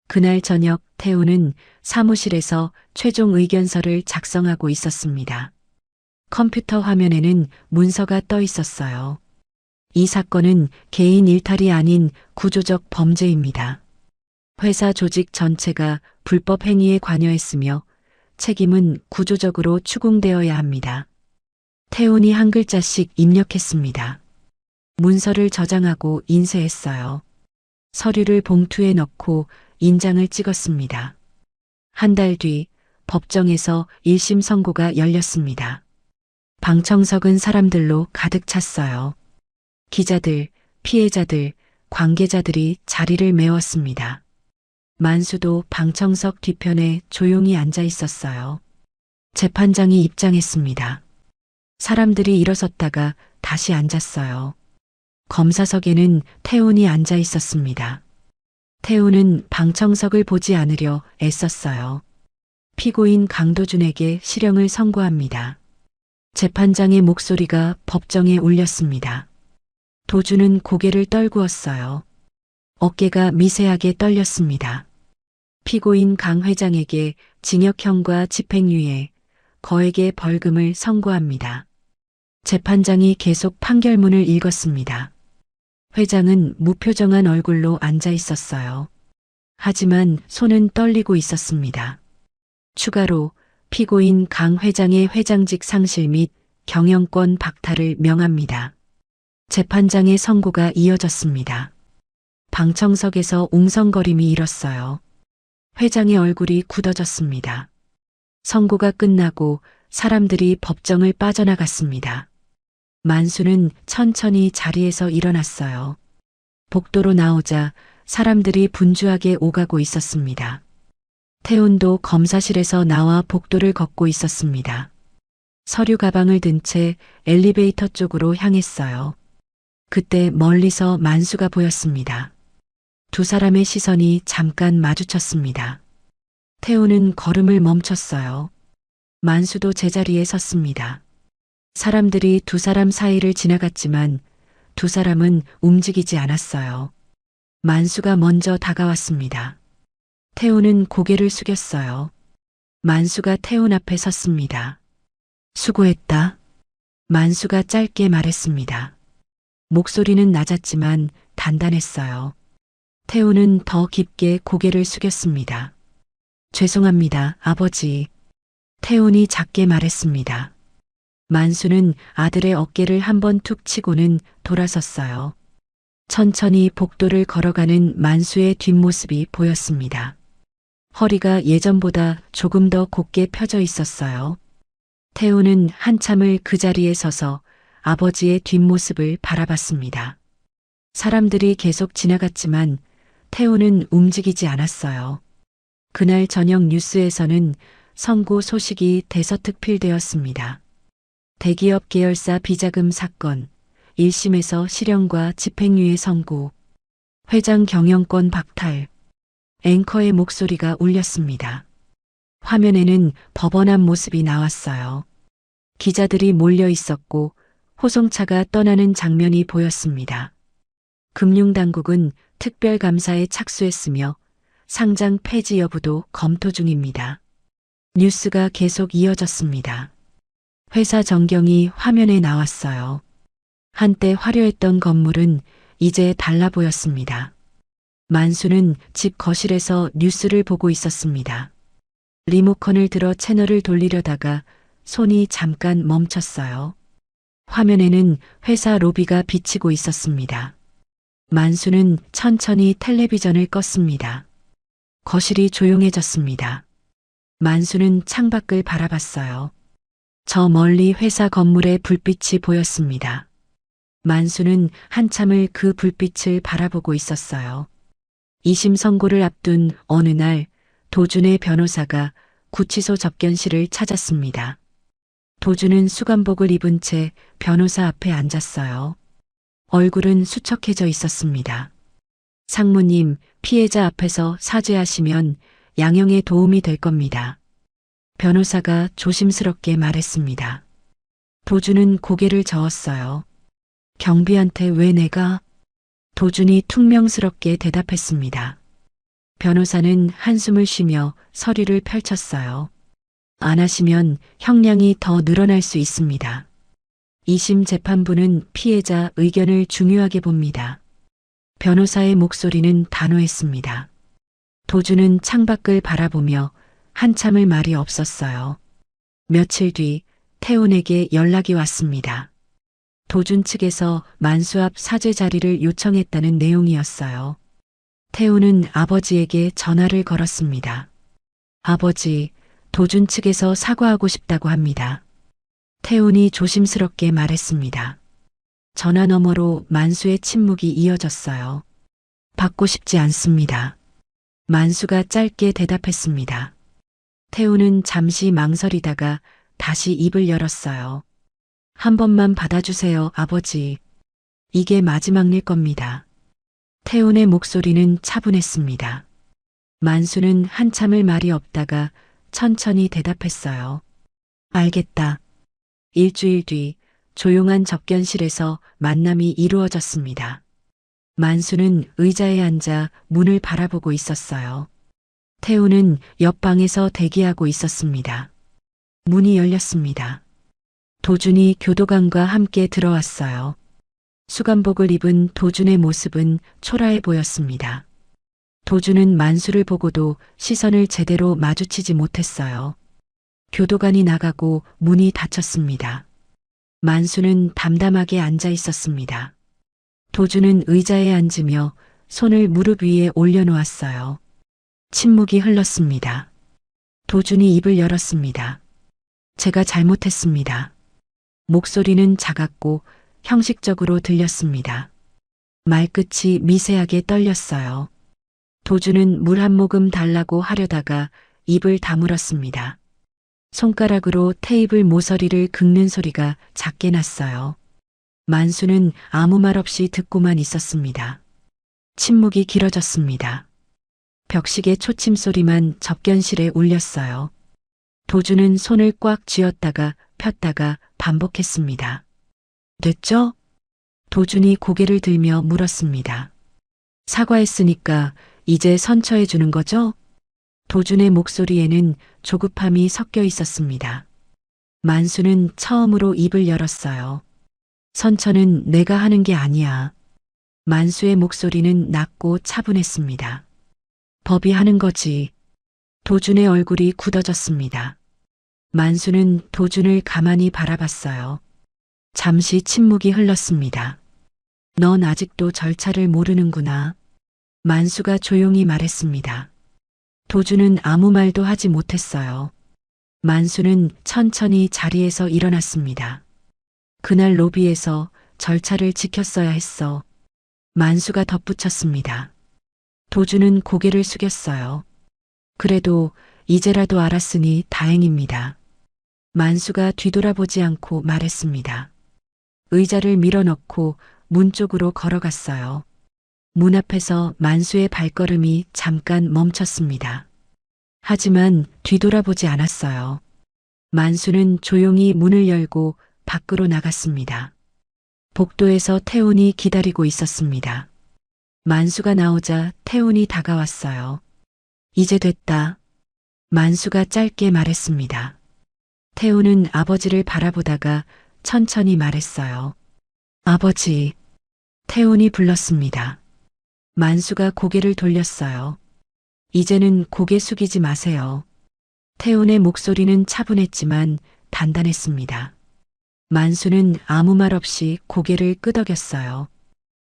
그날 저녁 태우는 사무실에서 최종 의견서를 작성하고 있었습니다. 컴퓨터 화면에는 문서가 떠 있었어요. 이 사건은 개인 일탈이 아닌 구조적 범죄입니다. 회사 조직 전체가 불법 행위에 관여했으며 책임은 구조적으로 추궁되어야 합니다. 태훈이 한 글자씩 입력했습니다. 문서를 저장하고 인쇄했어요. 서류를 봉투에 넣고 인장을 찍었습니다. 한 달 뒤 법정에서 1심 선고가 열렸습니다. 방청석은 사람들로 가득 찼어요. 기자들, 피해자들, 관계자들이 자리를 메웠습니다. 만수도 방청석 뒤편에 조용히 앉아 있었어요. 재판장이 입장했습니다. 사람들이 일어섰다가 다시 앉았어요. 검사석에는 태훈이 앉아 있었습니다. 태훈은 방청석을 보지 않으려 애썼어요. 피고인 강도준에게 실형을 선고합니다. 재판장의 목소리가 법정에 울렸습니다. 도준은 고개를 떨구었어요. 어깨가 미세하게 떨렸습니다. 피고인 강 회장에게 징역형과 집행유예, 거액의 벌금을 선고합니다. 재판장이 계속 판결문을 읽었습니다. 회장은 무표정한 얼굴로 앉아 있었어요. 하지만 손은 떨리고 있었습니다. 추가로 피고인 강 회장의 회장직 상실 및 경영권 박탈을 명합니다. 재판장의 선고가 이어졌습니다. 방청석에서 웅성거림이 일었어요. 회장의 얼굴이 굳어졌습니다. 선고가 끝나고 사람들이 법정을 빠져나갔습니다. 만수는 천천히 자리에서 일어났어요. 복도로 나오자 사람들이 분주하게 오가고 있었습니다. 태훈도 검사실에서 나와 복도를 걷고 있었습니다. 서류 가방을 든 채 엘리베이터 쪽으로 향했어요. 그때 멀리서 만수가 보였습니다. 두 사람의 시선이 잠깐 마주쳤습니다. 태훈은 걸음을 멈췄어요. 만수도 제자리에 섰습니다. 사람들이 두 사람 사이를 지나갔지만 두 사람은 움직이지 않았어요. 만수가 먼저 다가왔습니다. 태훈은 고개를 숙였어요. 만수가 태훈 앞에 섰습니다. 수고했다. 만수가 짧게 말했습니다. 목소리는 낮았지만 단단했어요. 태훈은 더 깊게 고개를 숙였습니다. 죄송합니다, 아버지. 태훈이 작게 말했습니다. 만수는 아들의 어깨를 한번 툭 치고는 돌아섰어요. 천천히 복도를 걸어가는 만수의 뒷모습이 보였습니다. 허리가 예전보다 조금 더 곧게 펴져 있었어요. 태훈은 한참을 그 자리에 서서 아버지의 뒷모습을 바라봤습니다. 사람들이 계속 지나갔지만 태우는 움직이지 않았어요. 그날 저녁 뉴스에서는 선고 소식이 대서특필되었습니다. 대기업 계열사 비자금 사건, 1심에서 실형과 집행유예 선고, 회장 경영권 박탈, 앵커의 목소리가 울렸습니다. 화면에는 법원 앞 모습이 나왔어요. 기자들이 몰려 있었고 호송차가 떠나는 장면이 보였습니다. 금융당국은 특별감사에 착수했으며 상장 폐지 여부도 검토 중입니다. 뉴스가 계속 이어졌습니다. 회사 전경이 화면에 나왔어요. 한때 화려했던 건물은 이제 달라 보였습니다. 만수는 집 거실에서 뉴스를 보고 있었습니다. 리모컨을 들어 채널을 돌리려다가 손이 잠깐 멈췄어요. 화면에는 회사 로비가 비치고 있었습니다. 만수는 천천히 텔레비전을 껐습니다. 거실이 조용해졌습니다. 만수는 창밖을 바라봤어요. 저 멀리 회사 건물의 불빛이 보였습니다. 만수는 한참을 그 불빛을 바라보고 있었어요. 2심 선고를 앞둔 어느 날 도준의 변호사가 구치소 접견실을 찾았습니다. 도준은 수감복을 입은 채 변호사 앞에 앉았어요. 얼굴은 수척해져 있었습니다. 상무님, 피해자 앞에서 사죄하시면 양형에 도움이 될 겁니다. 변호사가 조심스럽게 말했습니다. 도준은 고개를 저었어요. 경비한테 왜 내가? 도준이 퉁명스럽게 대답했습니다. 변호사는 한숨을 쉬며 서류를 펼쳤어요. 안 하시면 형량이 더 늘어날 수 있습니다. 2심 재판부는 피해자 의견을 중요하게 봅니다. 변호사의 목소리는 단호했습니다. 도준은 창밖을 바라보며 한참을 말이 없었어요. 며칠 뒤 태훈에게 연락이 왔습니다. 도준 측에서 만수 앞 사죄 자리를 요청했다는 내용이었어요. 태훈은 아버지에게 전화를 걸었습니다. 아버지, 도준 측에서 사과하고 싶다고 합니다. 태훈이 조심스럽게 말했습니다. 전화 너머로 만수의 침묵이 이어졌어요. 받고 싶지 않습니다. 만수가 짧게 대답했습니다. 태훈은 잠시 망설이다가 다시 입을 열었어요. 한 번만 받아주세요, 아버지. 이게 마지막 일 겁니다. 태훈의 목소리는 차분했습니다. 만수는 한참을 말이 없다가 천천히 대답했어요. 알겠다. 일주일 뒤 조용한 접견실에서 만남이 이루어졌습니다. 만수는 의자에 앉아 문을 바라보고 있었어요. 태훈은 옆방에서 대기하고 있었습니다. 문이 열렸습니다. 도준이 교도관과 함께 들어왔어요. 수감복을 입은 도준의 모습은 초라해 보였습니다. 도준은 만수를 보고도 시선을 제대로 마주치지 못했어요. 교도관이 나가고 문이 닫혔습니다. 만수는 담담하게 앉아 있었습니다. 도준은 의자에 앉으며 손을 무릎 위에 올려놓았어요. 침묵이 흘렀습니다. 도준이 입을 열었습니다. 제가 잘못했습니다. 목소리는 작았고 형식적으로 들렸습니다. 말끝이 미세하게 떨렸어요. 도준은 물 한 모금 달라고 하려다가 입을 다물었습니다. 손가락으로 테이블 모서리를 긁는 소리가 작게 났어요. 만수는 아무 말 없이 듣고만 있었습니다. 침묵이 길어졌습니다. 벽식의 초침 소리만 접견실에 울렸어요. 도준은 손을 꽉 쥐었다가 폈다가 반복했습니다. 됐죠? 도준이 고개를 들며 물었습니다. 사과했으니까 이제 선처해 주는 거죠? 도준의 목소리에는 조급함이 섞여 있었습니다. 만수는 처음으로 입을 열었어요. 선처는 내가 하는 게 아니야. 만수의 목소리는 낮고 차분했습니다. 법이 하는 거지. 도준의 얼굴이 굳어졌습니다. 만수는 도준을 가만히 바라봤어요. 잠시 침묵이 흘렀습니다. 넌 아직도 절차를 모르는구나. 만수가 조용히 말했습니다. 도준은 아무 말도 하지 못했어요. 만수는 천천히 자리에서 일어났습니다. 그날 로비에서 절차를 지켰어야 했어. 만수가 덧붙였습니다. 도주는 고개를 숙였어요. 그래도 이제라도 알았으니 다행입니다. 만수가 뒤돌아보지 않고 말했습니다. 의자를 밀어넣고 문 쪽으로 걸어갔어요. 문 앞에서 만수의 발걸음이 잠깐 멈췄습니다. 하지만 뒤돌아보지 않았어요. 만수는 조용히 문을 열고 밖으로 나갔습니다. 복도에서 태훈이 기다리고 있었습니다. 만수가 나오자 태훈이 다가왔어요. 이제 됐다. 만수가 짧게 말했습니다. 태훈은 아버지를 바라보다가 천천히 말했어요. 아버지. 태훈이 불렀습니다. 만수가 고개를 돌렸어요. 이제는 고개 숙이지 마세요. 태훈의 목소리는 차분했지만 단단했습니다. 만수는 아무 말 없이 고개를 끄덕였어요.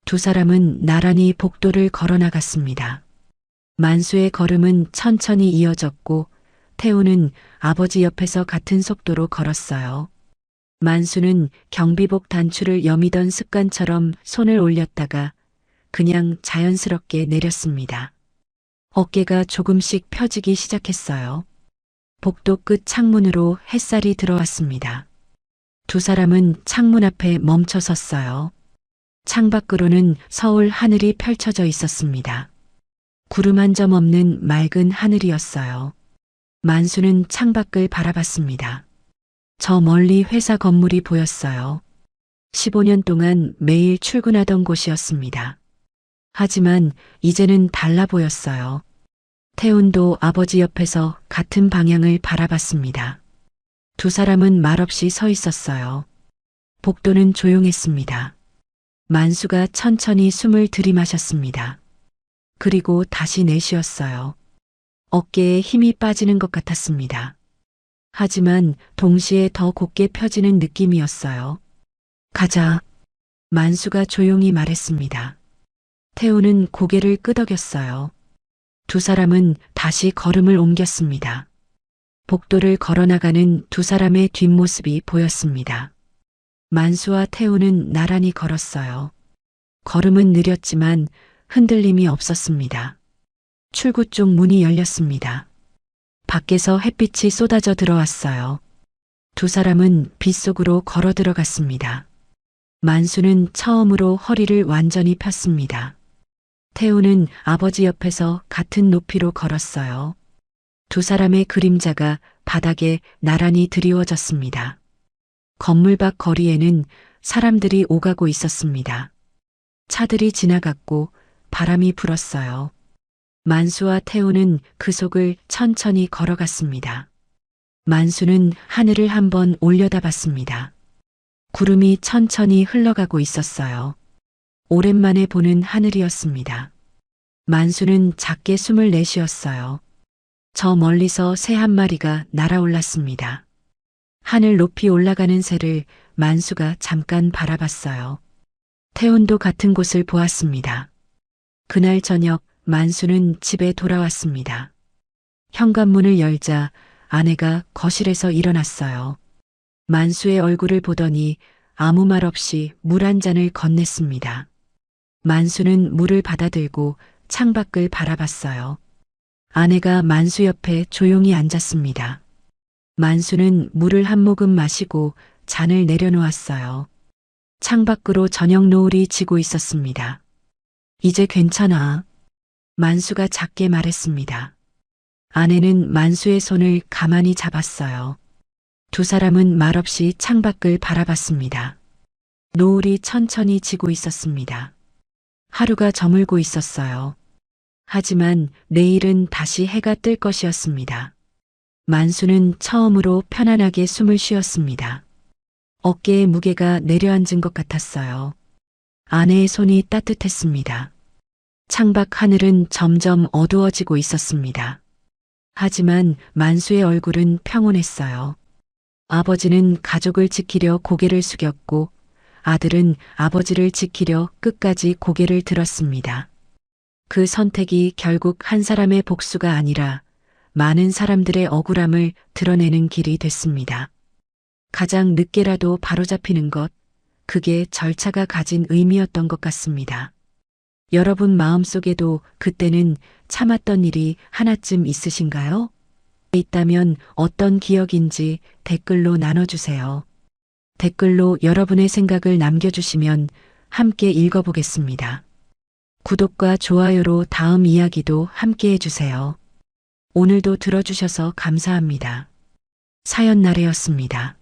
두 사람은 나란히 복도를 걸어나갔습니다. 만수의 걸음은 천천히 이어졌고 태훈은 아버지 옆에서 같은 속도로 걸었어요. 만수는 경비복 단추를 여미던 습관처럼 손을 올렸다가 그냥 자연스럽게 내렸습니다. 어깨가 조금씩 펴지기 시작했어요. 복도 끝 창문으로 햇살이 들어왔습니다. 두 사람은 창문 앞에 멈춰 섰어요. 창밖으로는 서울 하늘이 펼쳐져 있었습니다. 구름 한 점 없는 맑은 하늘이었어요. 만수는 창밖을 바라봤습니다. 저 멀리 회사 건물이 보였어요. 15년 동안 매일 출근하던 곳이었습니다. 하지만 이제는 달라 보였어요. 태훈도 아버지 옆에서 같은 방향을 바라봤습니다. 두 사람은 말없이 서 있었어요. 복도는 조용했습니다. 만수가 천천히 숨을 들이마셨습니다. 그리고 다시 내쉬었어요. 어깨에 힘이 빠지는 것 같았습니다. 하지만 동시에 더 곧게 펴지는 느낌이었어요. 가자. 만수가 조용히 말했습니다. 태우는 고개를 끄덕였어요. 두 사람은 다시 걸음을 옮겼습니다. 복도를 걸어나가는 두 사람의 뒷모습이 보였습니다. 만수와 태우는 나란히 걸었어요. 걸음은 느렸지만 흔들림이 없었습니다. 출구 쪽 문이 열렸습니다. 밖에서 햇빛이 쏟아져 들어왔어요. 두 사람은 빛 속으로 걸어 들어갔습니다. 만수는 처음으로 허리를 완전히 폈습니다. 태우는 아버지 옆에서 같은 높이로 걸었어요. 두 사람의 그림자가 바닥에 나란히 드리워졌습니다. 건물 밖 거리에는 사람들이 오가고 있었습니다. 차들이 지나갔고 바람이 불었어요. 만수와 태우는 그 속을 천천히 걸어갔습니다. 만수는 하늘을 한번 올려다봤습니다. 구름이 천천히 흘러가고 있었어요. 오랜만에 보는 하늘이었습니다. 만수는 작게 숨을 내쉬었어요. 저 멀리서 새 한 마리가 날아올랐습니다. 하늘 높이 올라가는 새를 만수가 잠깐 바라봤어요. 태훈도 같은 곳을 보았습니다. 그날 저녁 만수는 집에 돌아왔습니다. 현관문을 열자 아내가 거실에서 일어났어요. 만수의 얼굴을 보더니 아무 말 없이 물 한 잔을 건넸습니다. 만수는 물을 받아들고 창밖을 바라봤어요. 아내가 만수 옆에 조용히 앉았습니다. 만수는 물을 한 모금 마시고 잔을 내려놓았어요. 창밖으로 저녁 노을이 지고 있었습니다. 이제 괜찮아. 만수가 작게 말했습니다. 아내는 만수의 손을 가만히 잡았어요. 두 사람은 말없이 창밖을 바라봤습니다. 노을이 천천히 지고 있었습니다. 하루가 저물고 있었어요. 하지만 내일은 다시 해가 뜰 것이었습니다. 만수는 처음으로 편안하게 숨을 쉬었습니다. 어깨에 무게가 내려앉은 것 같았어요. 아내의 손이 따뜻했습니다. 창밖 하늘은 점점 어두워지고 있었습니다. 하지만 만수의 얼굴은 평온했어요. 아버지는 가족을 지키려 고개를 숙였고 아들은 아버지를 지키려 끝까지 고개를 들었습니다. 그 선택이 결국 한 사람의 복수가 아니라 많은 사람들의 억울함을 드러내는 길이 됐습니다. 가장 늦게라도 바로잡히는 것, 그게 절차가 가진 의미였던 것 같습니다. 여러분 마음속에도 그때는 참았던 일이 하나쯤 있으신가요? 있다면 어떤 기억인지 댓글로 나눠주세요. 댓글로 여러분의 생각을 남겨주시면 함께 읽어보겠습니다. 구독과 좋아요로 다음 이야기도 함께 해주세요. 오늘도 들어주셔서 감사합니다. 사연나래였습니다.